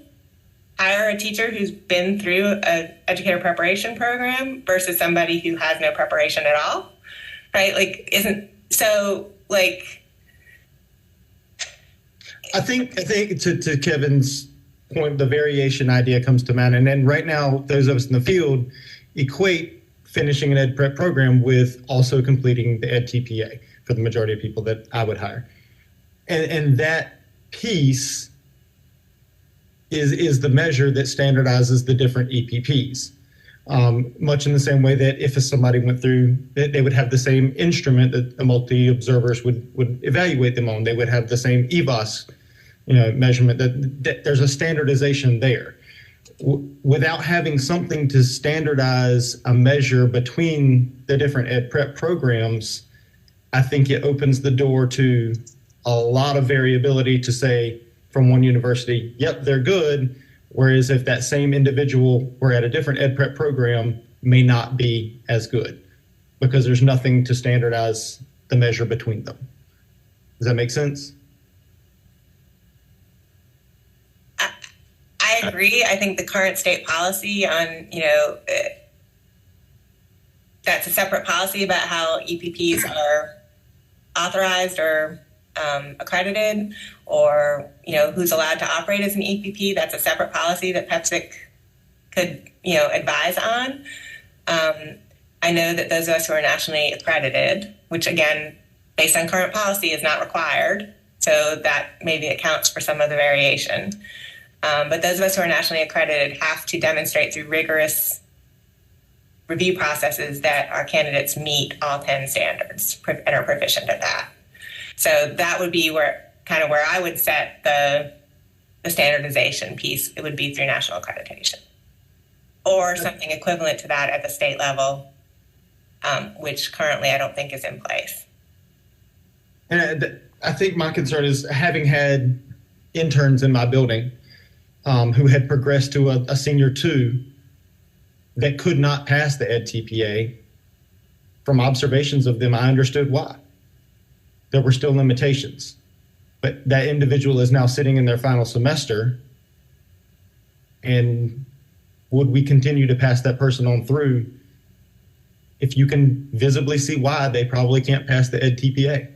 Speaker 4: hire a teacher who's been through an educator preparation program versus somebody who has no preparation at all, right?
Speaker 10: I think to Kevin's point, the variation idea comes to mind. And then right now, those of us in the field equate finishing an ed prep program with also completing the ed TPA for the majority of people that I would hire. And that piece is the measure that standardizes the different EPPs. Much in the same way that if somebody went through, they would have the same instrument that the multi-observers would evaluate them on. They would have the same EVOS measurement, that there's a standardization there. Without having something to standardize a measure between the different ed prep programs, I think it opens the door to a lot of variability to say from one university, yep, they're good. Whereas if that same individual were at a different ed prep program, may not be as good because there's nothing to standardize the measure between them. Does that make sense?
Speaker 4: I agree. I think the current state policy on, that's a separate policy about how EPPs are authorized or accredited, or who's allowed to operate as an EPP. That's a separate policy that PEPSC could advise on. I know that those of us who are nationally accredited, which again, based on current policy, is not required, so that maybe accounts for some of the variation. But those of us who are nationally accredited have to demonstrate through rigorous review processes that our candidates meet all 10 standards and are proficient at that. So that would be where I would set the standardization piece. It would be through national accreditation or something equivalent to that at the state level, which currently I don't think is in place.
Speaker 10: And I think my concern is having had interns in my building who had progressed to a senior 2 that could not pass the ed TPA. From observations of them, I understood why. There were still limitations, but that individual is now sitting in their final semester. And would we continue to pass that person on through if you can visibly see why they probably can't pass the ed TPA?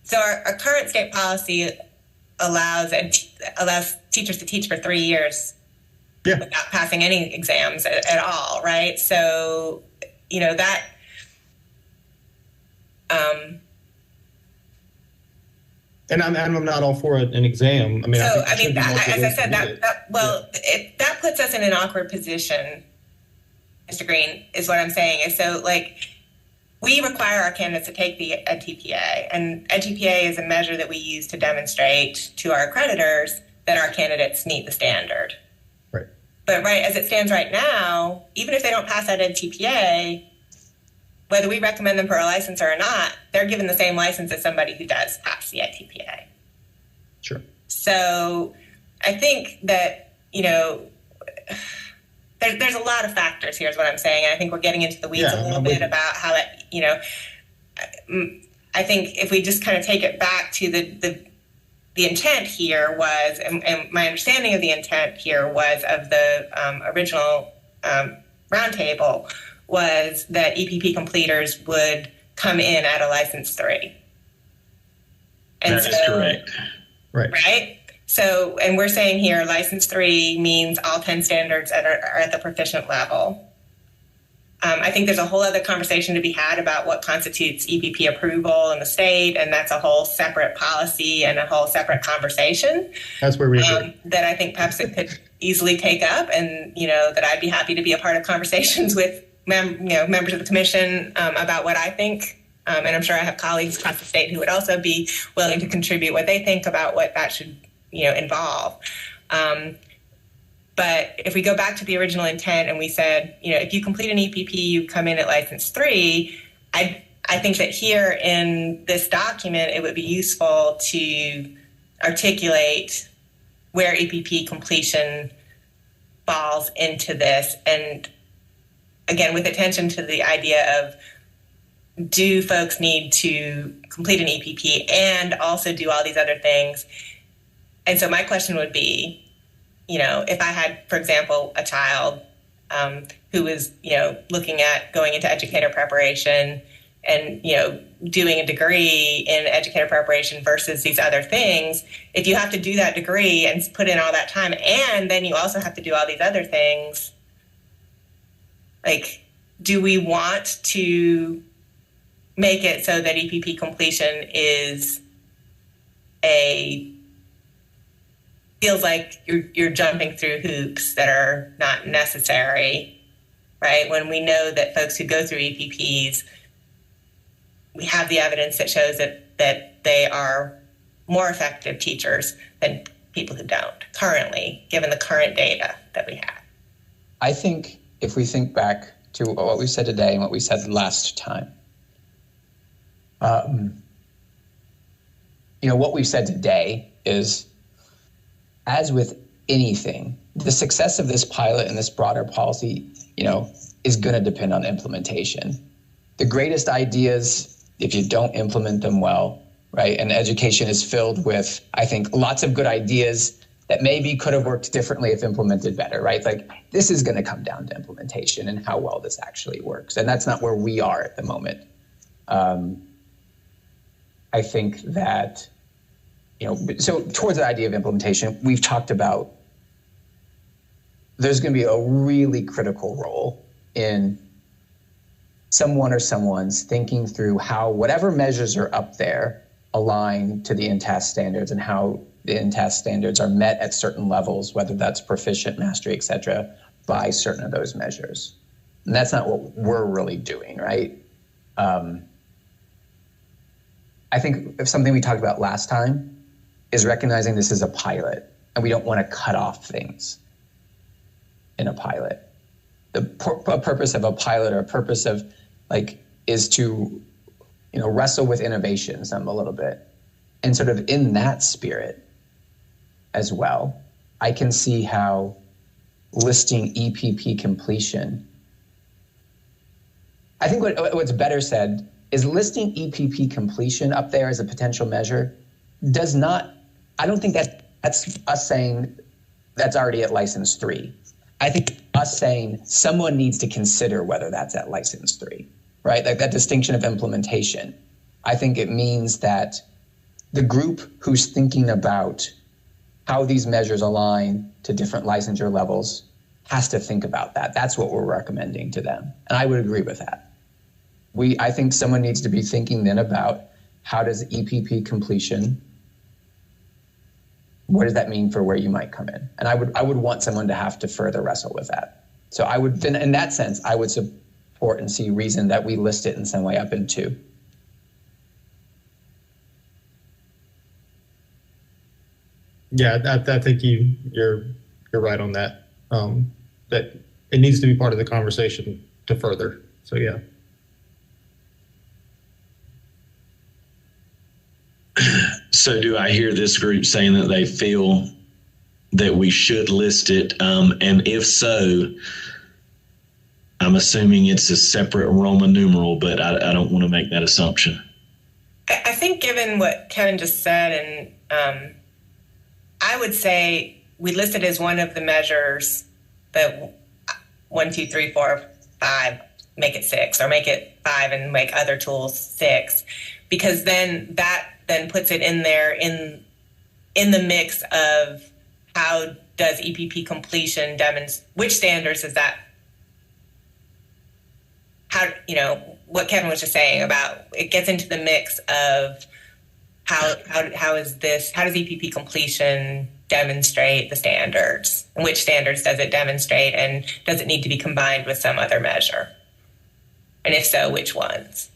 Speaker 4: So our current state policy allows teachers to teach for 3 years without passing any exams at all, right? So, that
Speaker 10: and I'm not all for an exam. I mean,
Speaker 4: so
Speaker 10: I think
Speaker 4: as I said, that puts us in an awkward position, Mr. Green, is what I'm saying. Is so we require our candidates to take the ed TPA, and ed TPA is a measure that we use to demonstrate to our accreditors that our candidates meet the standard.
Speaker 10: Right.
Speaker 4: But as it stands right now, even if they don't pass that ed TPA, whether we recommend them for a license or not, they're given the same license as somebody who does pass the ed TPA.
Speaker 10: Sure.
Speaker 4: So I think that, there's a lot of factors here is what I'm saying. And I think we're getting into the weeds a little bit about how that, I think if we just kind of take it back to the intent here was, and my understanding of the intent here was of the original roundtable was that EPP completers would come in at a license 3. And
Speaker 1: that is correct.
Speaker 10: Right.
Speaker 4: Right? So, and we're saying here, license 3 means all 10 standards are at the proficient level. I think there's a whole other conversation to be had about what constitutes EPP approval in the state, and that's a whole separate policy and a whole separate conversation.
Speaker 10: That's where we agree.
Speaker 4: That I think PEPSC could easily take up, and that I'd be happy to be a part of conversations with members of the commission about what I think. And I'm sure I have colleagues across the state who would also be willing to contribute what they think about what that should involve. But if we go back to the original intent and we said, if you complete an EPP, you come in at license 3, I think that here in this document, it would be useful to articulate where EPP completion falls into this. And again, with attention to the idea of, do folks need to complete an EPP and also do all these other things? And so my question would be, if I had, for example, a child who was, looking at going into educator preparation and, doing a degree in educator preparation versus these other things, if you have to do that degree and put in all that time, and then you also have to do all these other things, like, do we want to make it so that EPP completion feels like you're jumping through hoops that are not necessary, right? When we know that folks who go through EPPs, we have the evidence that shows that they are more effective teachers than people who don't currently, given the current data that we have.
Speaker 5: I think if we think back to what we said today and what we said last time, what we've said today is, as with anything, the success of this pilot and this broader policy, is going to depend on implementation. The greatest ideas, if you don't implement them well, right? And education is filled with, I think, lots of good ideas that maybe could have worked differently if implemented better, right? Like, this is going to come down to implementation and how well this actually works. And that's not where we are at the moment. I think that, so towards the idea of implementation, we've talked about there's going to be a really critical role in someone or someone's thinking through how whatever measures are up there align to the INTAS standards and how the INTAS standards are met at certain levels, whether that's proficient, mastery, et cetera, by certain of those measures. And that's not what we're really doing, right? I think something we talked about last time is recognizing this is a pilot and we don't want to cut off things in a pilot. The purpose of a pilot, or a purpose of is to, wrestle with innovation some a little bit. And sort of in that spirit as well, I can see how listing EPP completion, I think what's better said is listing EPP completion up there as a potential measure does not, I don't think that's us saying that's already at license 3. I think us saying someone needs to consider whether that's at license 3, right? Like that distinction of implementation. I think it means that the group who's thinking about how these measures align to different licensure levels has to think about that. That's what we're recommending to them. And I would agree with that. I think someone needs to be thinking then about how does EPP completion, what does that mean for where you might come in? And I would want someone to have to further wrestle with that. So I would, in that sense, I would support and see reason that we list it in some way up in 2.
Speaker 10: Yeah, I think you're right on that. That it needs to be part of the conversation to further. So yeah.
Speaker 1: So do I hear this group saying that they feel that we should list it? And if so, I'm assuming it's a separate Roman numeral, but I don't want to make that assumption.
Speaker 4: I think given what Kevin just said, and I would say we list it as one of the measures that 1, 2, 3, 4, 5, make it 6, or make it 5 and make other tools 6, because then that puts it in there in in the mix of how does EPP completion demonstrate, which standards is that, how, what Kevin was just saying about, it gets into the mix of how does EPP completion demonstrate the standards, and which standards does it demonstrate, and does it need to be combined with some other measure? And if so, which ones?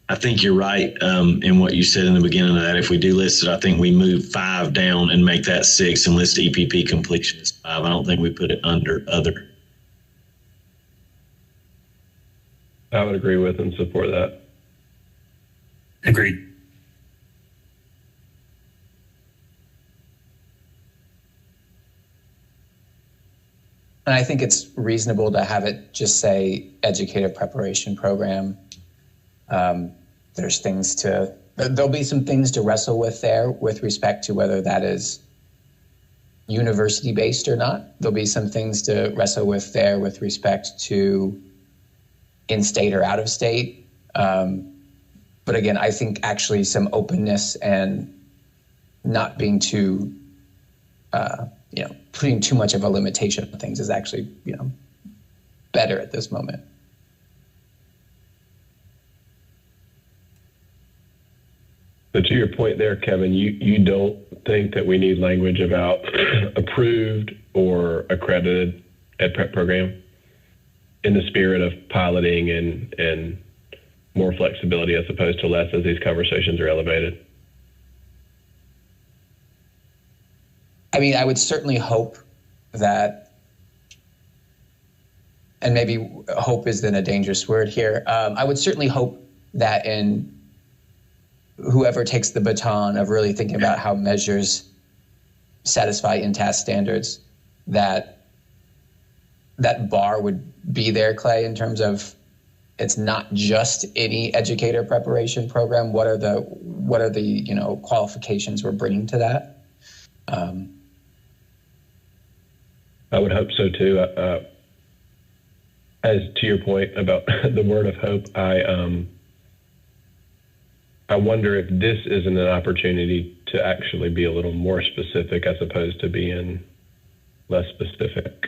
Speaker 1: I think you're right in what you said in the beginning of that. If we do list it, I think we move 5 down and make that 6 and list EPP completion as 5. I don't think we put it under other.
Speaker 6: I would agree with and support that.
Speaker 8: Agreed.
Speaker 5: And I think it's reasonable to have it just say educator preparation program. There'll be some things to wrestle with there with respect to whether that is university-based or not. There'll be some things to wrestle with there with respect to in-state or out-of-state. But again, I think actually some openness and not being too, putting too much of a limitation on things is actually, better at this moment.
Speaker 6: But to your point there, Kevin, you don't think that we need language about approved or accredited ed prep program in the spirit of piloting and more flexibility as opposed to less as these conversations are elevated?
Speaker 5: I mean, I would certainly hope that, and maybe hope is then a dangerous word here. I would certainly hope that in whoever takes the baton of really thinking about how measures satisfy in-task standards, that bar would be there, Clay, in terms of it's not just any educator preparation program. What are the qualifications we're bringing to that?
Speaker 6: I would hope so too. As to your point about the word of hope, I wonder if this isn't an opportunity to actually be a little more specific as opposed to being less specific.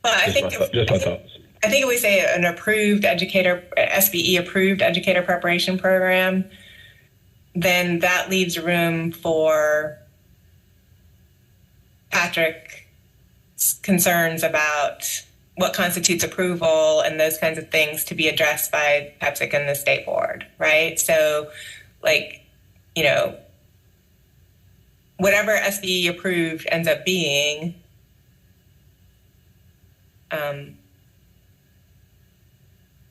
Speaker 4: Well, I think
Speaker 6: my thoughts.
Speaker 4: I think if we say an approved educator, SBE approved educator preparation program, then that leaves room for Patrick's concerns about what constitutes approval and those kinds of things to be addressed by PEPSC and the state board, right? So, whatever SBE approved ends up being,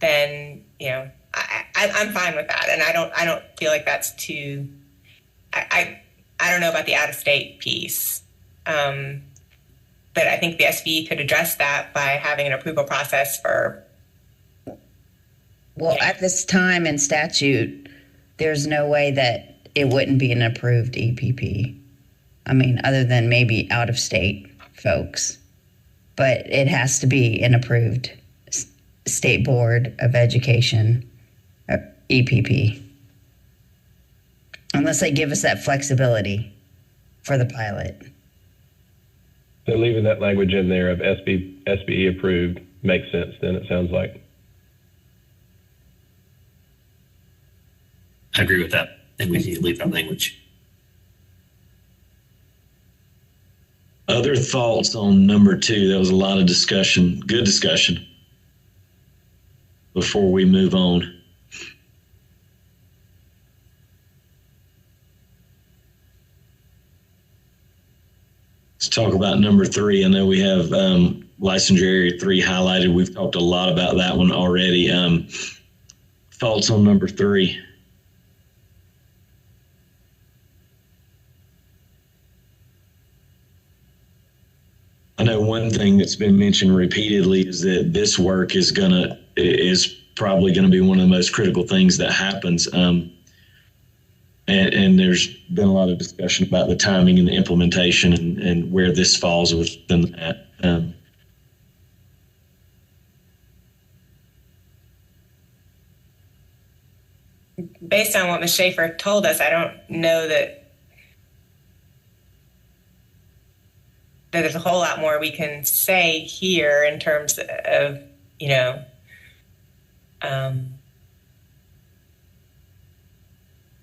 Speaker 4: then I'm fine with that, and I don't feel like that's too. I don't know about the out of state piece. But I think the SBE could address that by having an approval process for.
Speaker 2: Well, at this time in statute, there's no way that it wouldn't be an approved EPP. I mean, other than maybe out of state folks, but it has to be an approved State Board of Education EPP. Unless they give us that flexibility for the pilot.
Speaker 6: So leaving that language in there of SBE approved makes sense then, it sounds like.
Speaker 8: I agree with that. I think we need to leave that language.
Speaker 1: Other thoughts on number 2? There was a lot of discussion, good discussion, before we move on. Let's talk about number 3. I know we have licensure area 3 highlighted. We've talked a lot about that one already. Thoughts on number 3? I know one thing that's been mentioned repeatedly is that this work is probably gonna be one of the most critical things that happens. And there's been a lot of discussion about the timing and the implementation and where this falls within that.
Speaker 4: Based on what Ms. Schaefer told us, I don't know that there's a whole lot more we can say here in terms of,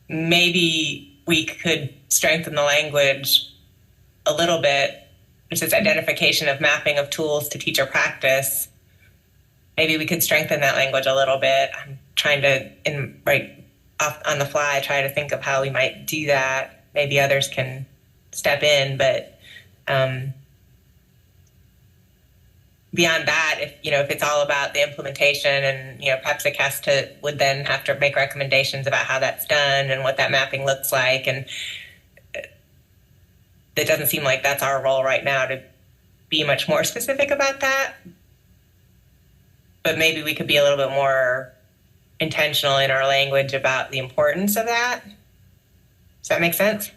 Speaker 4: maybe we could strengthen the language a little bit, which is identification of mapping of tools to teacher practice. Maybe we could strengthen that language a little bit. I'm trying to, right off on the fly, try to think of how we might do that. Maybe others can step in, but beyond that, if it's all about the implementation and, PEPSC would then have to make recommendations about how that's done and what that mapping looks like. And it doesn't seem like that's our role right now to be much more specific about that. But maybe we could be a little bit more intentional in our language about the importance of that. Does that make sense?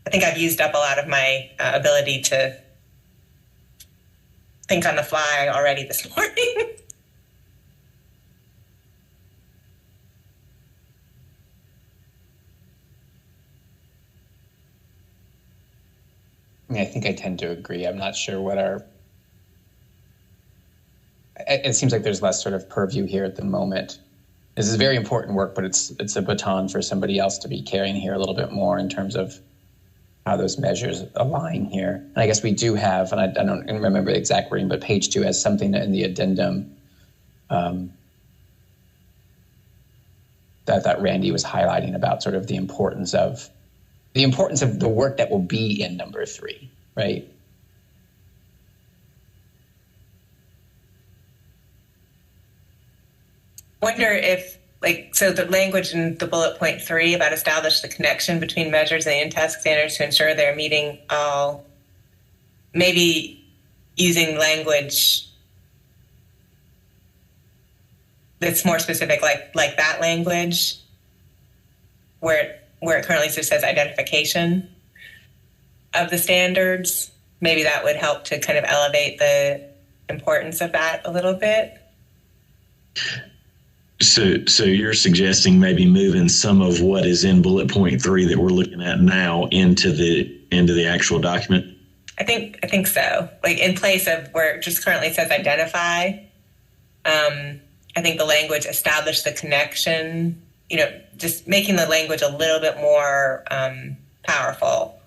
Speaker 4: I think I've used up a lot of my ability to think on the fly already this morning.
Speaker 5: I think I tend to agree. I'm not sure what it seems like there's less sort of purview here at the moment. This is very important work, but it's a baton for somebody else to be carrying here a little bit more in terms of how those measures align here. And I guess we do have, and I don't remember the exact wording, but page 2 has something in the addendum that Randy was highlighting about sort of the importance of the work that will be in number 3, right?
Speaker 4: Wonder if, so the language in the bullet point 3 about establish the connection between measures and in-task standards to ensure they're meeting all, maybe using language that's more specific, like that language, where it currently just says identification of the standards. Maybe that would help to kind of elevate the importance of that a little bit.
Speaker 1: So you're suggesting maybe moving some of what is in bullet point 3 that we're looking at now into the actual document?
Speaker 4: I think so. Like in place of where it just currently says identify, I think the language establish the connection, just making the language a little bit more powerful.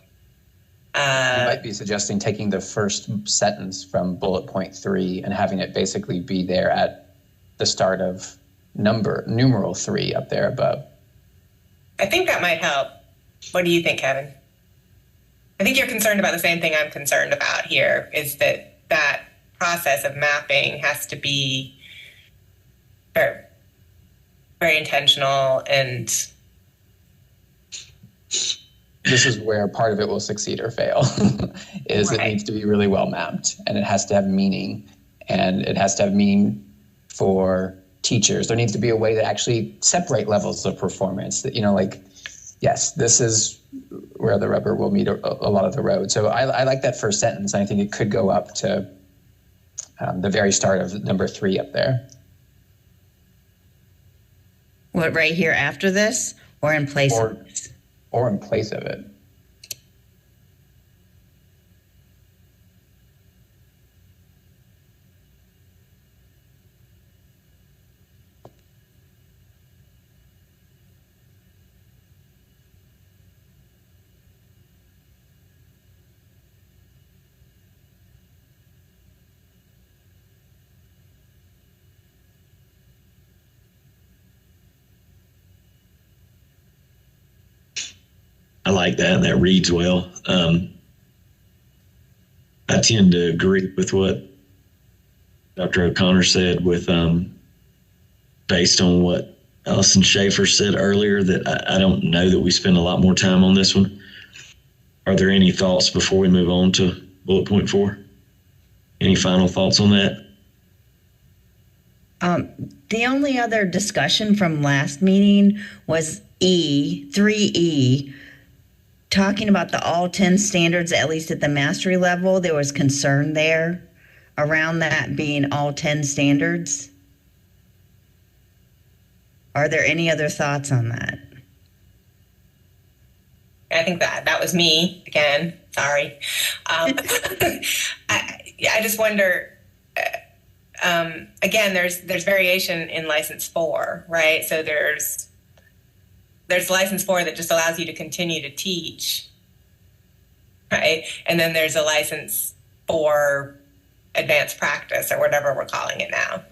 Speaker 5: You might be suggesting taking the first sentence from bullet point 3 and having it basically be there at the start of numeral 3 up there above.
Speaker 4: I think that might help. What do you think, Kevin? I think you're concerned about the same thing I'm concerned about here, is that process of mapping has to be very, very intentional, and
Speaker 5: this is where part of it will succeed or fail, is right. It needs to be really well mapped, and it has to have meaning, and it has to have meaning for teachers. There needs to be a way to actually separate levels of performance that, yes, this is where the rubber will meet a lot of the road. So I like that first sentence. And I think it could go up to the very start of number 3 up there.
Speaker 2: What, right here after this, or in place of this?
Speaker 5: Or in place of it.
Speaker 1: I like that. That reads well. I tend to agree with what Dr. O'Connor said based on what Allison Schaefer said earlier, that I don't know that we spend a lot more time on this one. Are there any thoughts before we move on to bullet point 4? Any final thoughts on that?
Speaker 2: The only other discussion from last meeting was 3E, talking about the all 10 standards, at least at the mastery level. There was concern there around that being all 10 standards. Are there any other thoughts on that?
Speaker 4: I think that was me again. Sorry. I just wonder. Again, there's variation in license 4, right? So there's license 4 that just allows you to continue to teach, right? And then there's a license for advanced practice or whatever we're calling it now,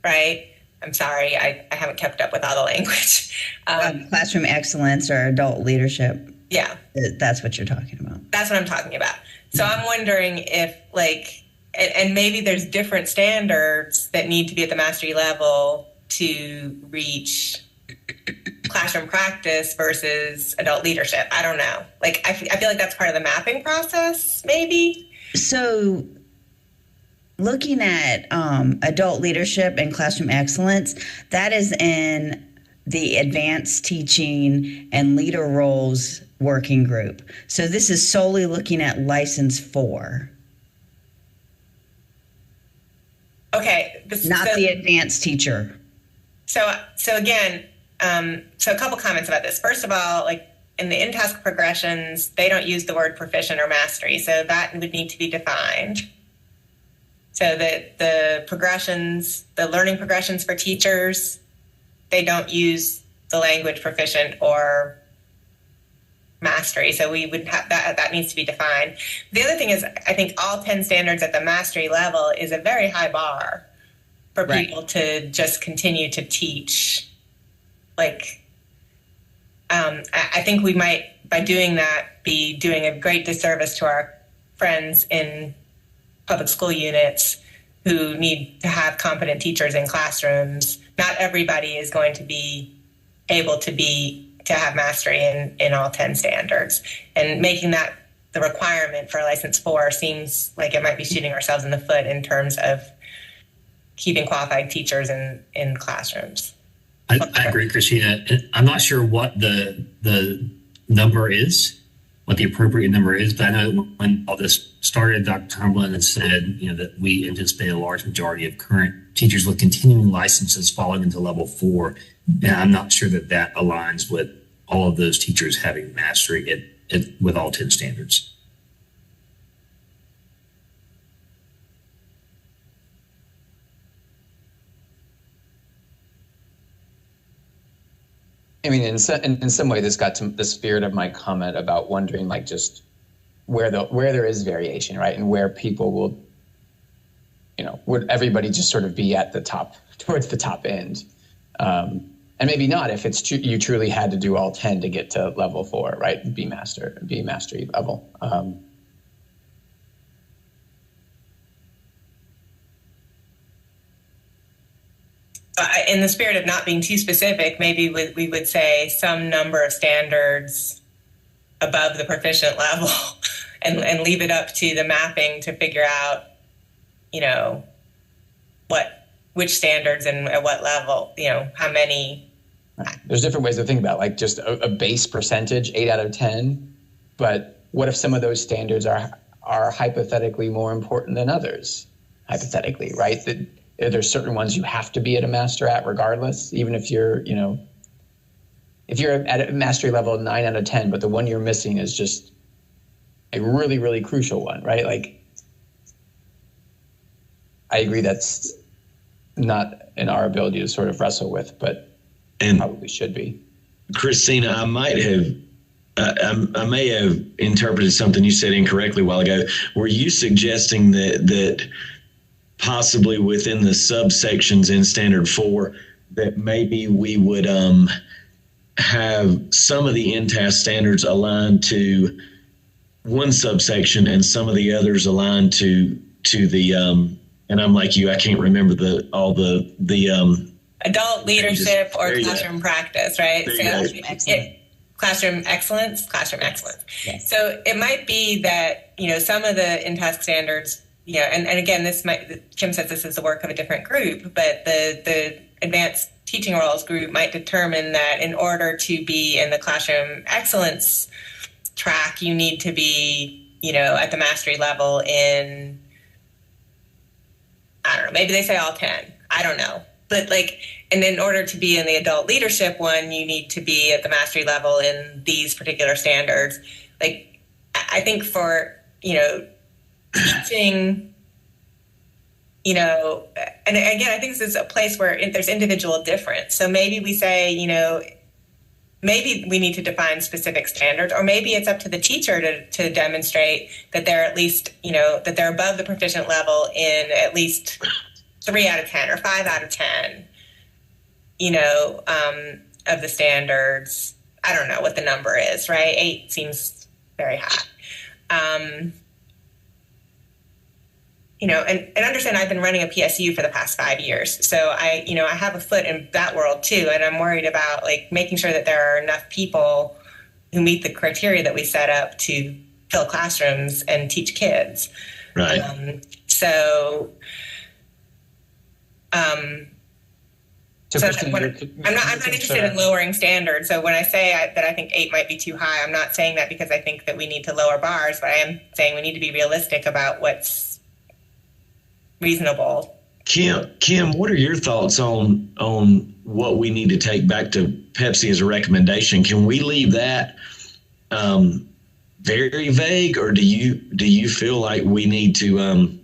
Speaker 4: right? I'm sorry, I haven't kept up with all the language.
Speaker 2: Classroom excellence or adult leadership.
Speaker 4: Yeah.
Speaker 2: That's what you're talking about.
Speaker 4: That's what I'm talking about. So I'm wondering if, like, and maybe there's different standards that need to be at the mastery level to reach classroom practice versus adult leadership. I don't know. Like, I feel like that's part of the mapping process, maybe.
Speaker 2: So looking at adult leadership and classroom excellence, that is in the advanced teaching and leader roles working group. So this is solely looking at license 4.
Speaker 4: Okay.
Speaker 2: Not the advanced teacher.
Speaker 4: So again, so a couple comments about this. First of all, like in the in-task progressions, they don't use the word proficient or mastery. So that would need to be defined. So that the progressions, the learning progressions for teachers, they don't use the language proficient or mastery. So we would have that needs to be defined. The other thing is, I think all 10 standards at the mastery level is a very high bar for people to just continue to teach. Like, I think we might, by doing that, be doing a great disservice to our friends in public school units who need to have competent teachers in classrooms. Not everybody is going to be able to have mastery in all 10 standards. And making that the requirement for license 4 seems like it might be shooting ourselves in the foot in terms of keeping qualified teachers in classrooms.
Speaker 8: I agree, Christina. I'm not sure what the number is, what the appropriate number is, but I know when all this started, Dr. Tomlin had said, that we anticipate a large majority of current teachers with continuing licenses falling into level 4. And I'm not sure that aligns with all of those teachers having mastery with all 10 standards.
Speaker 5: I mean, in some way, this got to the spirit of my comment about wondering, like, just where there is variation, right, and where people will, would everybody just sort of be at the top, towards the top end, and maybe not if it's you truly had to do all 10 to get to level 4, right, be mastery level.
Speaker 4: In the spirit of not being too specific, maybe we would say some number of standards above the proficient level and leave it up to the mapping to figure out, which standards and at what level, how many.
Speaker 5: There's different ways to think about, like, just a base percentage, 8 out of 10. But what if some of those standards are hypothetically more important than others? Hypothetically, right? There's certain ones you have to be at a master at regardless, even if you're, if you're at a mastery level 9 out of 10, but the one you're missing is just a really, really crucial one, right? Like, I agree that's not in our ability to sort of wrestle with, but probably should be.
Speaker 1: Christina, I may have interpreted something you said incorrectly a while ago. Were you suggesting that possibly within the subsections in Standard 4 that maybe we would have some of the in-task standards aligned to one subsection and some of the others aligned to the and I'm like you, I can't remember all the
Speaker 4: adult leadership or classroom practice, right?
Speaker 2: Classroom excellence.
Speaker 4: Classroom excellence.
Speaker 2: Yes.
Speaker 4: So it might be that, some of the in-task standards, and again, Kim says this is the work of a different group, but the advanced teaching roles group might determine that in order to be in the classroom excellence track, you need to be, at the mastery level in, I don't know, maybe they say all 10. I don't know. but like, and in order to be in the adult leadership one, you need to be at the mastery level in these particular standards. Like, I think for, teaching, and again, I think this is a place where there's individual difference. So maybe we say, maybe we need to define specific standards, or maybe it's up to the teacher to demonstrate that they're at least, that they're above the proficient level in at least 3 out of 10 or 5 out of 10, of the standards. I don't know what the number is, right? 8 seems very high. And understand I've been running a PSU for the past 5 years. So I have a foot in that world too. And I'm worried about like making sure that there are enough people who meet the criteria that we set up to fill classrooms and teach kids.
Speaker 1: Right.
Speaker 4: I'm not interested in lowering standards. So when I say that I think 8 might be too high, I'm not saying that because I think that we need to lower bars, but I am saying we need to be realistic about what's reasonable.
Speaker 1: Kim, what are your thoughts on what we need to take back to PEPSC as a recommendation? Can we leave that very vague, or do you feel like we need to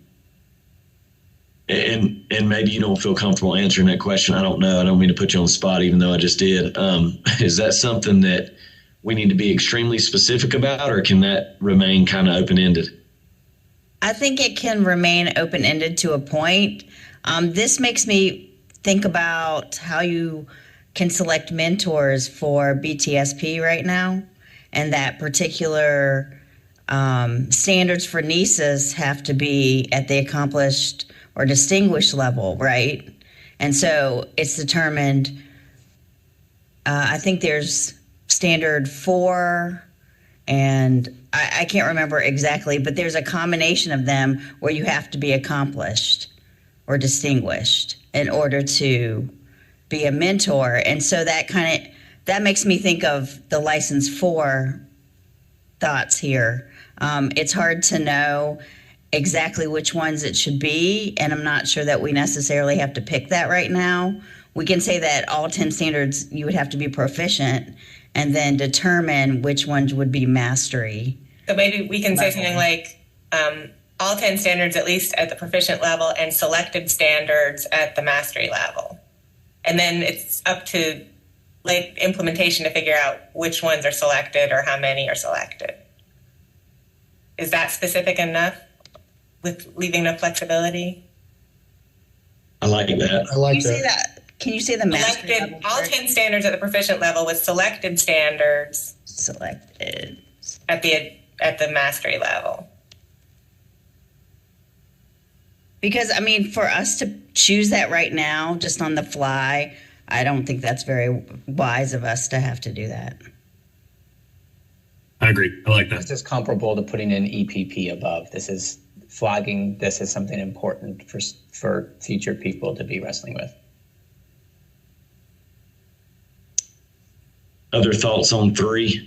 Speaker 1: and maybe you don't feel comfortable answering that question? I don't know. I don't mean to put you on the spot, even though I just did. Is that something that we need to be extremely specific about, or can that remain kind of open-ended?
Speaker 2: I think it can remain open-ended to a point. This makes me think about how you can select mentors for BTSP right now, and that particular standards for NESAs have to be at the accomplished or distinguished level, right? And so it's determined, I think there's standard 4, and I can't remember exactly, but there's a combination of them where you have to be accomplished or distinguished in order to be a mentor. And so that makes me think of the license 4 thoughts here. It's hard to know exactly which ones it should be, and I'm not sure that we necessarily have to pick that right now. We can say that all 10 standards you would have to be proficient, and then determine which ones would be mastery.
Speaker 4: So maybe we can say something like all 10 standards at least at the proficient level and selected standards at the mastery level. And then it's up to late implementation to figure out which ones are selected or how many are selected. Is that specific enough with leaving enough flexibility?
Speaker 1: I like that.
Speaker 10: I like
Speaker 2: Can you say that? Can you say the mastery
Speaker 4: Selected,
Speaker 2: level
Speaker 4: all
Speaker 2: first?
Speaker 4: 10 standards at the proficient level with selected standards
Speaker 2: Selected.
Speaker 4: at the mastery level.
Speaker 2: Because, I mean, for us to choose that right now, just on the fly, I don't think that's very wise of us to have to do that.
Speaker 8: I agree. I like that.
Speaker 5: This is comparable to putting in EPP above. This is flagging. This is something important for future people to be wrestling with.
Speaker 1: Other thoughts on 3?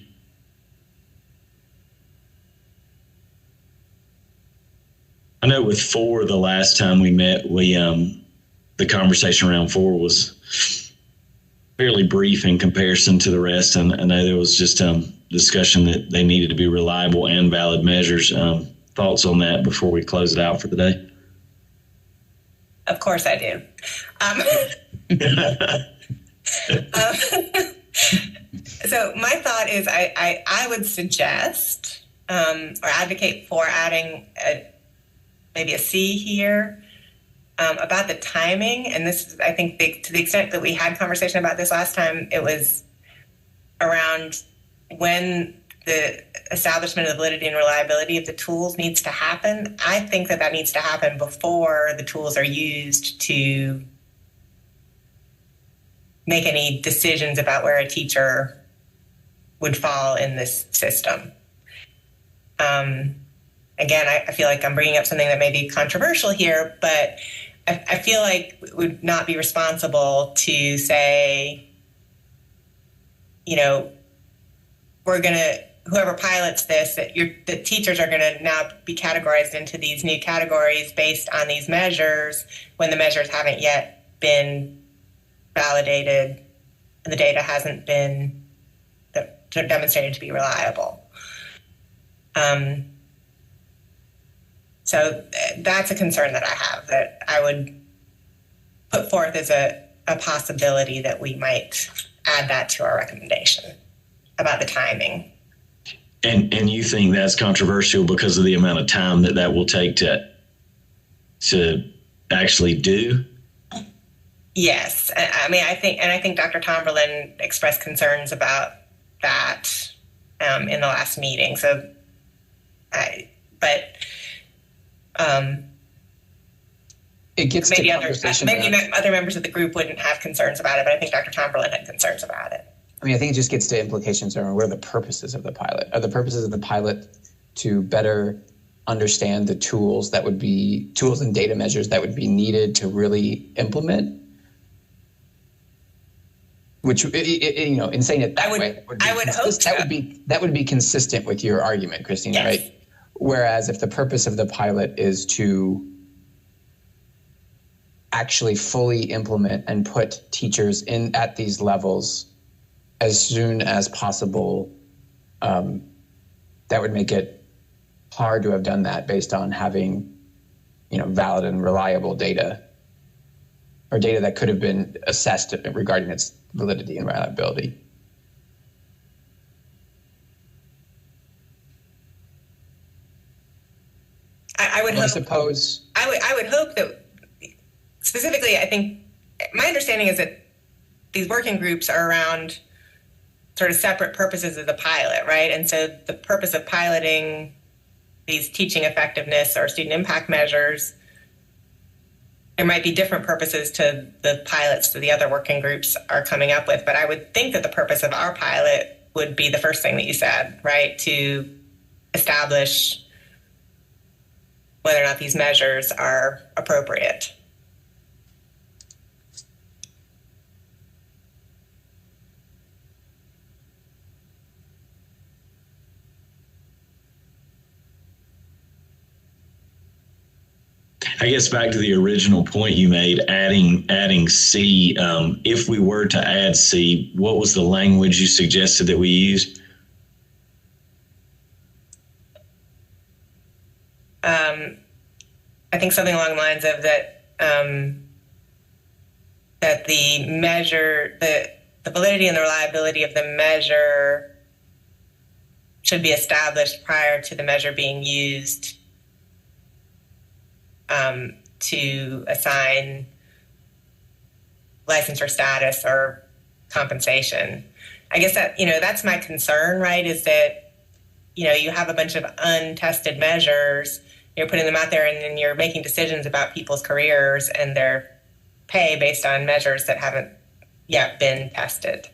Speaker 1: I know with 4, the last time we met, the conversation around 4 was fairly brief in comparison to the rest. And I know there was just discussion that they needed to be reliable and valid measures. Thoughts on that before we close it out for the day?
Speaker 4: Of course I do. So my thought is I would suggest or advocate for adding maybe a C here about the timing. And this, I think, to the extent that we had conversation about this last time, it was around when the establishment of the validity and reliability of the tools needs to happen. I think that needs to happen before the tools are used to make any decisions about where a teacher would fall in this system. Again, I feel like I'm bringing up something that may be controversial here, but I feel like it would not be responsible to say, whoever pilots this, the teachers are going to now be categorized into these new categories based on these measures when the measures haven't yet been validated and the data hasn't been demonstrated to be reliable. So that's a concern that I have, that I would put forth as a possibility that we might add that to our recommendation about the timing.
Speaker 1: And you think that's controversial because of the amount of time that will take to actually do?
Speaker 4: Yes, I mean, I think Dr. Tomberlin expressed concerns about that in the last meeting. So,
Speaker 5: it gets
Speaker 4: maybe
Speaker 5: to
Speaker 4: other members of the group wouldn't have concerns about it, but I think Dr. Tomberlin had concerns about it.
Speaker 5: I mean, I think it just gets to implications around what are the purposes of the pilot? Are the purposes of the pilot to better understand the tools and data measures that would be needed to really implement? Which, in saying it that way, that would be consistent with your argument, Christine,
Speaker 4: yes.
Speaker 5: Right? Whereas if the purpose of the pilot is to actually fully implement and put teachers in at these levels as soon as possible, that would make it hard to have done that based on having, valid and reliable data, or data that could have been assessed regarding its validity and reliability.
Speaker 4: I would hope that specifically, I think my understanding is that these working groups are around sort of separate purposes of the pilot, right? And so the purpose of piloting these teaching effectiveness or student impact measures, there might be different purposes to the pilots that the other working groups are coming up with. But I would think that the purpose of our pilot would be the first thing that you said, right? To establish whether or not these measures are appropriate.
Speaker 1: I guess back to the original point you made, adding C. If we were to add C, what was the language you suggested that we use?
Speaker 4: I think something along the lines of that that the measure, the validity and the reliability of the measure should be established prior to the measure being used to assign licensure status or compensation. I guess that, that's my concern, right? Is that, you have a bunch of untested measures, you're putting them out there, and then you're making decisions about people's careers and their pay based on measures that haven't yet been tested.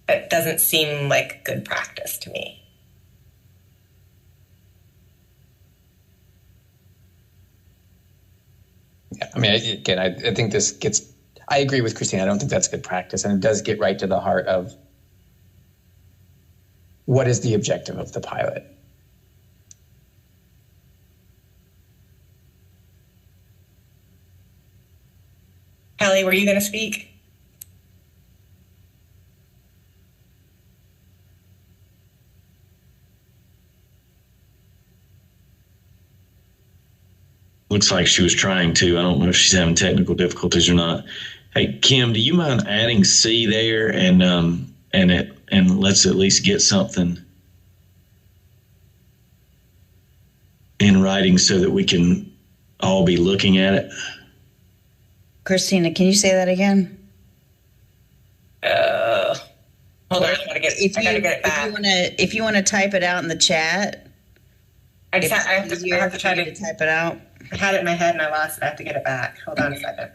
Speaker 4: That doesn't seem like good practice to me.
Speaker 5: Yeah, I mean, again, I think this gets, I agree with Christine. I don't think that's good practice. And it does get right to the heart of what is the objective of the pilot?
Speaker 4: Kelly, were you going to speak?
Speaker 1: Looks like she was trying to. I don't know if she's having technical difficulties or not. Hey, Kim, do you mind adding C there and let's at least get something in writing so that we can all be looking at it?
Speaker 2: Christina, can you say that again?
Speaker 4: Hold on, I gotta get it back.
Speaker 2: If you want to type it out in the chat,
Speaker 4: I have to try to
Speaker 2: type it out.
Speaker 4: I had it in my head and I lost it. I have to get it back. Hold on a second.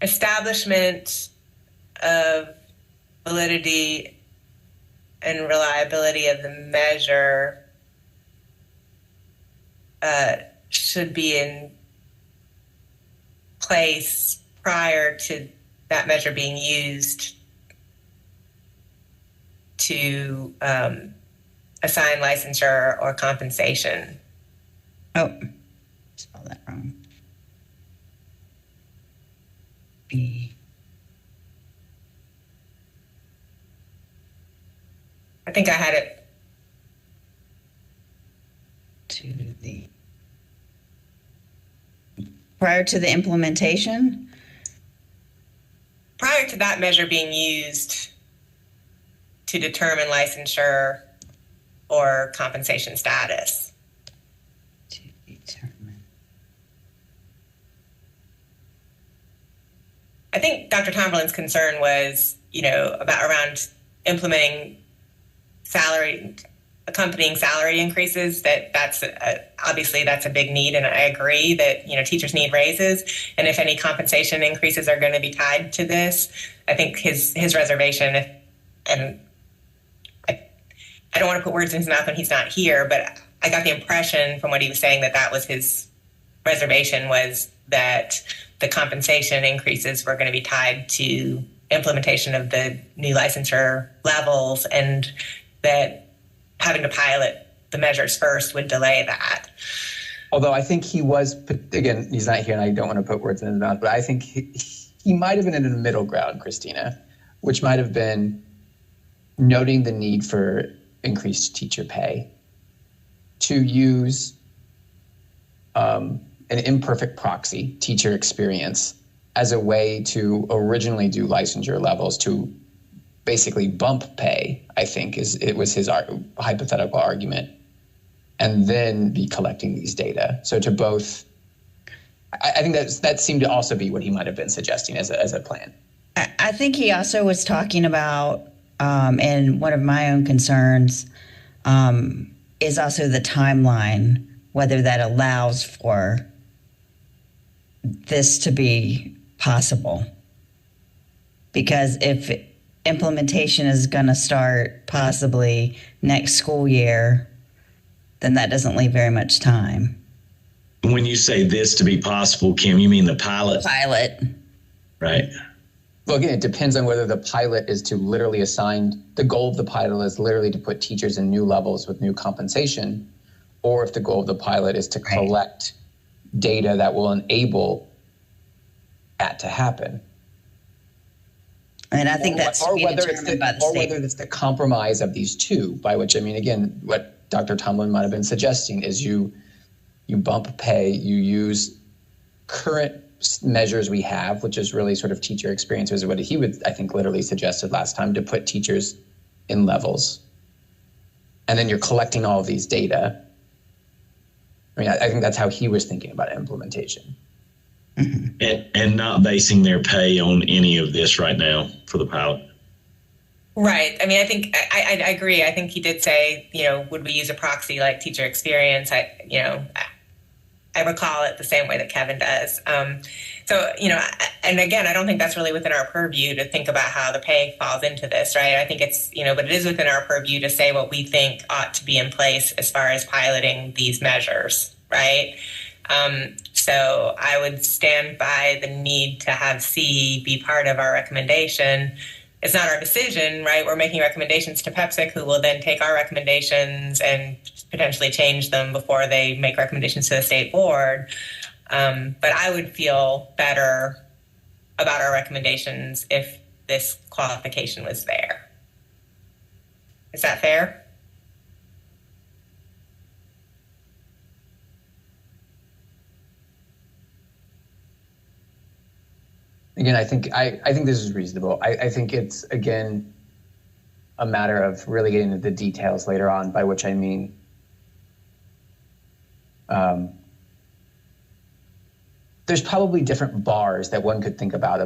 Speaker 4: Establishment of validity and reliability of the measure should be in place prior to that measure being used to assign licensure or compensation.
Speaker 2: Oh, spelled that wrong. B.
Speaker 4: I think I had it.
Speaker 2: To the prior to the implementation.
Speaker 4: Prior to that measure being used to determine licensure or compensation status.
Speaker 2: To determine.
Speaker 4: I think Dr. Tomberlin's concern was, around implementing accompanying salary increases. That's obviously that's a big need, and I agree that teachers need raises, and if any compensation increases are going to be tied to this, I think his reservation, and I don't want to put words in his mouth when he's not here, but I got the impression from what he was saying that was his reservation, was that the compensation increases were going to be tied to implementation of the new licensure levels, and that having to pilot the measures first would delay that.
Speaker 5: Although I think he was, again, he's not here and I don't want to put words in his mouth, but I think he might have been in a middle ground, Christina, which might have been noting the need for increased teacher pay, to use an imperfect proxy, teacher experience, as a way to originally do licensure levels, to basically bump pay, I think it was his hypothetical argument, and then be collecting these data. So to both, I think that seemed to also be what he might have been suggesting as a plan.
Speaker 2: I think he also was talking about, and one of my own concerns is also the timeline, whether that allows for this to be possible. Because if implementation is going to start possibly next school year, then that doesn't leave very much time.
Speaker 1: When you say this to be possible, Kim, you mean the pilot?
Speaker 2: Pilot.
Speaker 1: Right.
Speaker 5: Well, again, it depends on whether the pilot is to literally assign, the goal of the pilot is literally to put teachers in new levels with new compensation, or if the goal of the pilot is to collect data that will enable that to happen.
Speaker 2: And I think that's
Speaker 5: or whether it's the compromise of these two, by which I mean, again, what Dr. Tomlin might have been suggesting is you bump pay, you use current measures we have, which is really sort of teacher experience, is what he would, I think, literally suggested last time, to put teachers in levels. And then you're collecting all of these data. I mean, I think that's how he was thinking about implementation.
Speaker 1: Mm-hmm. And not basing their pay on any of this right now for the pilot.
Speaker 4: Right. I mean, I think I agree. I think he did say, would we use a proxy like teacher experience? I recall it the same way that Kevin does. So, and again, I don't think that's really within our purview to think about how the pay falls into this, right? I think it's, but it is within our purview to say what we think ought to be in place as far as piloting these measures, right? So I would stand by the need to have C be part of our recommendation. It's not our decision, right? We're making recommendations to PEPSC, who will then take our recommendations and potentially change them before they make recommendations to the state board. But I would feel better about our recommendations if this qualification was there. Is that fair?
Speaker 5: Again, I think this is reasonable. I think it's, again, a matter of really getting into the details later on, by which I mean there's probably different bars that one could think about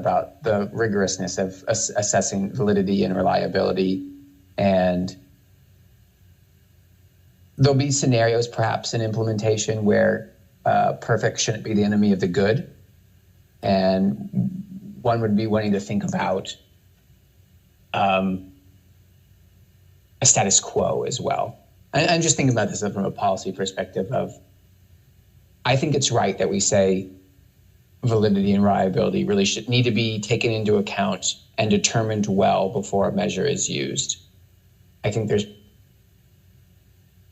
Speaker 5: the rigorousness of assessing validity and reliability. And there'll be scenarios perhaps in implementation where perfect shouldn't be the enemy of the good. And one would be wanting to think about a status quo as well. I'm just thinking about this from a policy perspective of, I think it's right that we say validity and reliability really should need to be taken into account and determined well before a measure is used. I think there's,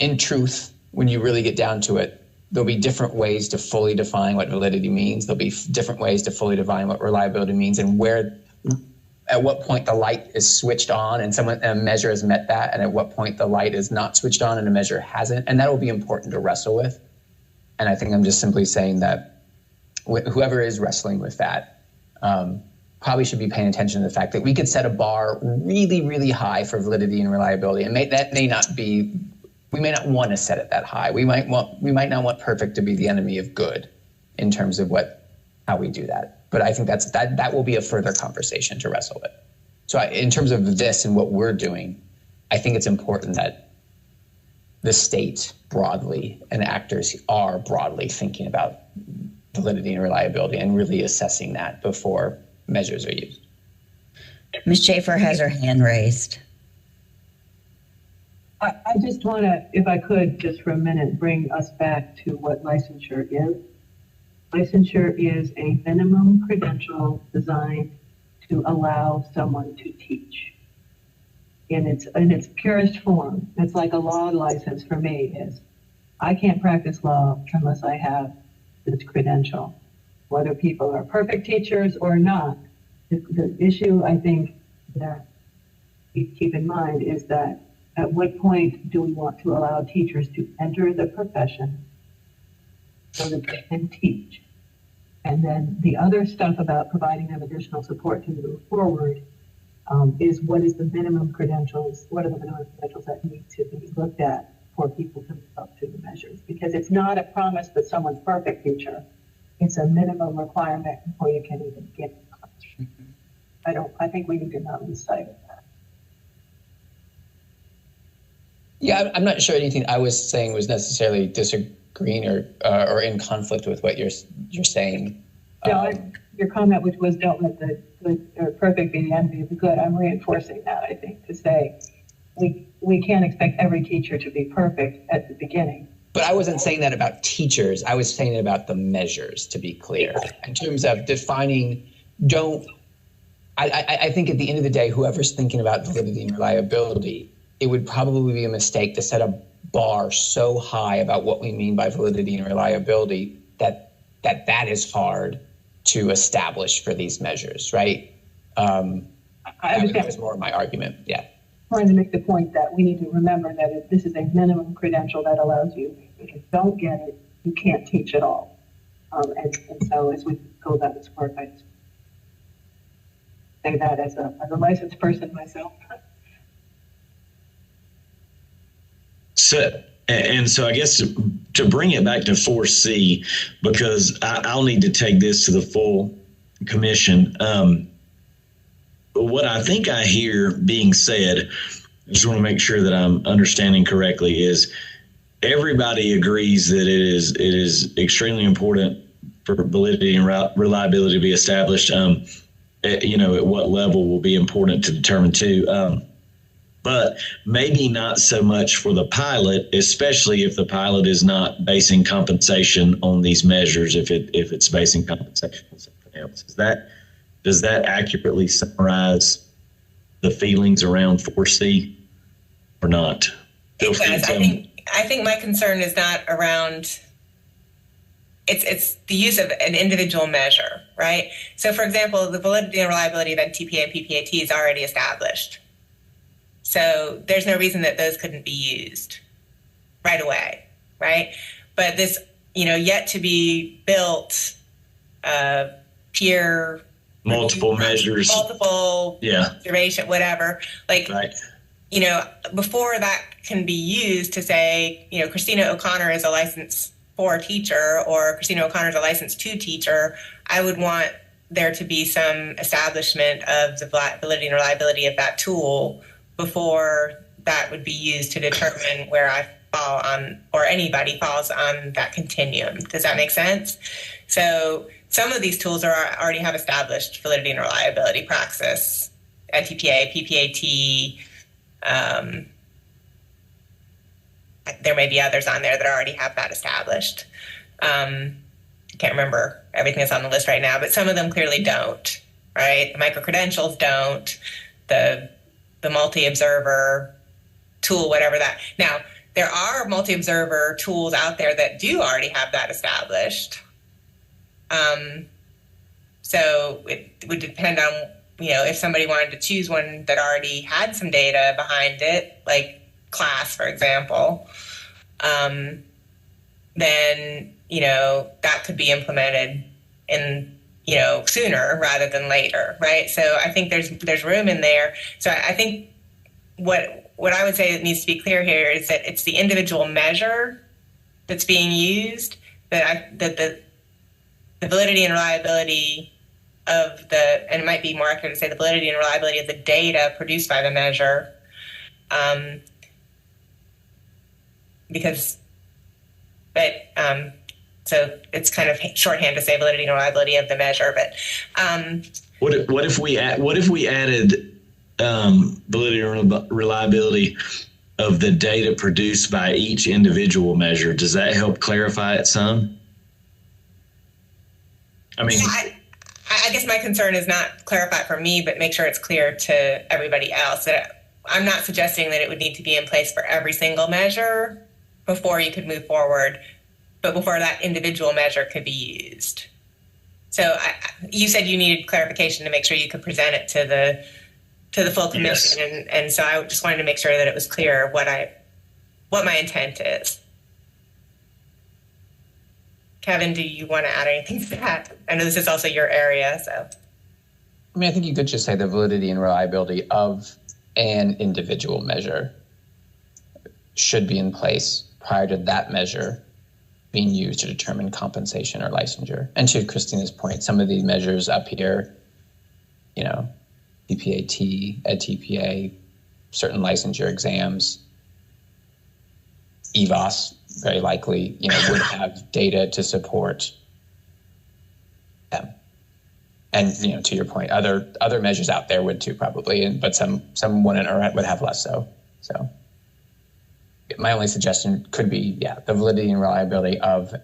Speaker 5: in truth, when you really get down to it, there'll be different ways to fully define what validity means. There'll be different ways to fully define what reliability means, and where, at what point the light is switched on and a measure has met that, and at what point the light is not switched on and a measure hasn't. And that will be important to wrestle with. And I think I'm just simply saying that whoever is wrestling with that probably should be paying attention to the fact that we could set a bar really, really high for validity and reliability. And we may not want to set it that high. We might not want perfect to be the enemy of good in terms of how we do that. But I think that will be a further conversation to wrestle with. So in terms of this and what we're doing, I think it's important that the state broadly and actors are broadly thinking about validity and reliability and really assessing that before measures are used.
Speaker 2: Ms. Schaefer has her hand raised.
Speaker 9: I just want to, if I could, just for a minute, bring us back to what licensure is. Licensure is a minimum credential designed to allow someone to teach. In its purest form, it's like a law license for me is, I can't practice law unless I have this credential. Whether people are perfect teachers or not, the issue I think that we keep in mind is that at what point do we want to allow teachers to enter the profession so that they can teach? And then the other stuff about providing them additional support to move forward is what is the minimum credentials, what are the minimum credentials that need to be looked at for people to move up to the measures? Because it's not a promise that someone's perfect teacher. It's a minimum requirement before you can even get in the classroom. I think we need to not lose sight of that.
Speaker 5: Yeah, I'm not sure anything I was saying was necessarily disagreeing or in conflict with what you're saying.
Speaker 9: No, your comment, which was don't let the good or perfect be the enemy of the good, I'm reinforcing that, I think, to say we can't expect every teacher to be perfect at the beginning.
Speaker 5: But I wasn't saying that about teachers. I was saying it about the measures, to be clear. In terms of defining, I think at the end of the day, whoever's thinking about validity and reliability, it would probably be a mistake to set a bar so high about what we mean by validity and reliability that is hard to establish for these measures, right?
Speaker 9: I understand.
Speaker 5: That was more of my argument, yeah.
Speaker 9: Trying to make the point that we need to remember that this is a minimum credential that allows you, if you don't get it, you can't teach at all. And so as we go about this work, I just say that as a licensed person myself.
Speaker 1: So I guess to bring it back to 4C, because I'll need to take this to the full commission. What I think I hear being said, I just want to make sure that I'm understanding correctly, is everybody agrees that it is extremely important for validity and reliability to be established. At what level will be important to determine too. But maybe not so much for the pilot, especially if the pilot is not basing compensation on these measures. If it's basing compensation on something else, does that accurately summarize the feelings around 4C or not?
Speaker 4: It does. I think my concern is not around. It's the use of an individual measure, right? So, for example, the validity and reliability of NTPA and PPAT is already established. So there's no reason that those couldn't be used right away, right? But this, yet to be built peer
Speaker 1: multiple measures,
Speaker 4: multiple duration, whatever. Right. Before that can be used to say, Christina O'Connor is a license 4 teacher or Christina O'Connor is a license 2 teacher, I would want there to be some establishment of the validity and reliability of that tool before that would be used to determine where I fall on, or anybody falls on that continuum. Does that make sense? So some of these tools already have established validity and reliability praxis, NTPA, PPAT. There may be others on there that already have that established. I can't remember everything that's on the list right now, but some of them clearly don't, right? The micro-credentials don't, the multi-observer tool, whatever that. Now, there are multi-observer tools out there that do already have that established. So it would depend on, if somebody wanted to choose one that already had some data behind it, like class, for example, then, that could be implemented in, sooner rather than later, right? So I think there's room in there. So I think what I would say that needs to be clear here is that it's the individual measure that's being used, that the validity and reliability of and it might be more accurate to say the validity and reliability of the data produced by the measure, so it's kind of shorthand to say validity and reliability of the measure. But
Speaker 1: what if we added validity and reliability of the data produced by each individual measure? Does that help clarify it some? I mean,
Speaker 4: I guess my concern is not clarify it for me, but make sure it's clear to everybody else. That I'm not suggesting that it would need to be in place for every single measure before you could move forward, but before that individual measure could be used. So you said you needed clarification to make sure you could present it to the full commission, yes. And so I just wanted to make sure that it was clear what my intent is. Kevin, do you want to add anything to that? I know this is also your area, so.
Speaker 5: I mean, I think you could just say the validity and reliability of an individual measure should be in place prior to that measure being used to determine compensation or licensure. And to Christina's point, some of these measures up here, PPAT, EdTPA, certain licensure exams, EVOS, very likely, would have data to support them. And, to your point, other measures out there would too, probably, but some wouldn't or would have less so. So my only suggestion could be, the validity and reliability of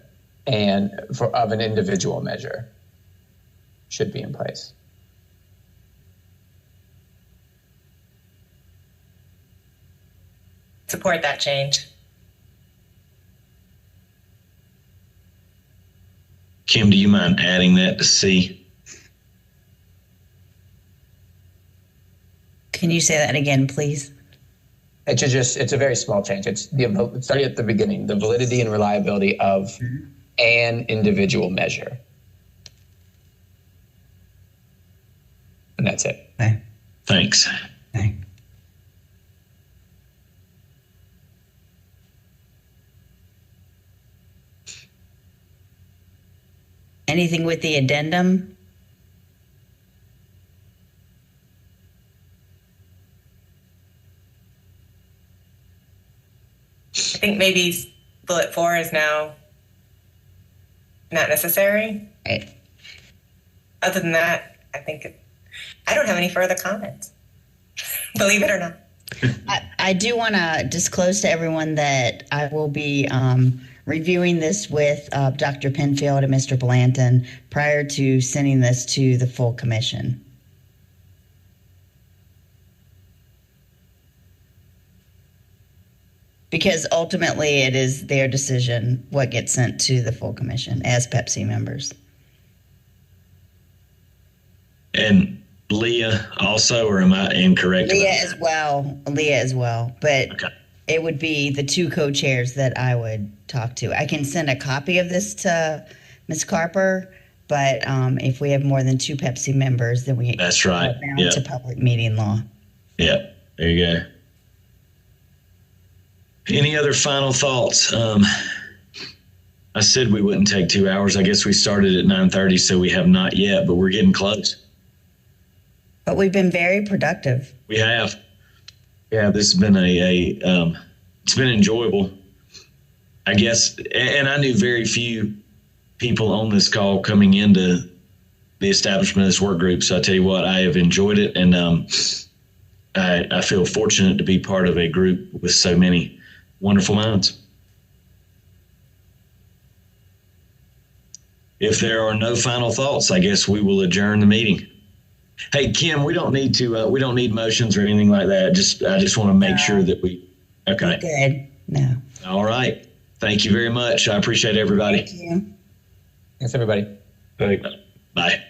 Speaker 5: an individual measure should be in place.
Speaker 4: Support that change.
Speaker 1: Kim, do you mind adding that to C?
Speaker 2: Can you say that again, please?
Speaker 5: It's a very small change. It's starting at the beginning, the validity and reliability of an individual measure. And that's it.
Speaker 2: Okay.
Speaker 1: Thanks.
Speaker 2: Okay. Anything with the addendum?
Speaker 4: I think maybe bullet 4 is now not necessary.
Speaker 2: Right.
Speaker 4: Other than that, I don't have any further comments, believe it or not.
Speaker 2: I do want to disclose to everyone that I will be reviewing this with Dr. Penfield and Mr. Blanton prior to sending this to the full commission. Because ultimately it is their decision what gets sent to the full commission as PEPSC members.
Speaker 1: And Leah also, or am I incorrect?
Speaker 2: Leah as well. But okay. It would be the two co-chairs that I would talk to. I can send a copy of this to Ms. Carper, but if we have more than two PEPSC members, then
Speaker 1: that's right.
Speaker 2: Bound to public meeting law.
Speaker 1: Yeah, there you go. Any other final thoughts? I said we wouldn't take 2 hours. I guess we started at 9:30, so we have not yet, but we're getting close.
Speaker 2: But we've been very productive.
Speaker 1: We have. Yeah, this has been it's been enjoyable, I guess. And I knew very few people on this call coming into the establishment of this work group. So I tell you what, I have enjoyed it. And I feel fortunate to be part of a group with so many wonderful minds. If there are no final thoughts, I guess we will adjourn the meeting. Hey, Kim, we don't need motions or anything like that. I just want to make sure that we, okay.
Speaker 2: Good. No.
Speaker 1: All right. Thank you very much. I appreciate everybody.
Speaker 2: Thank you.
Speaker 5: Thanks, everybody.
Speaker 6: Thanks.
Speaker 1: Bye.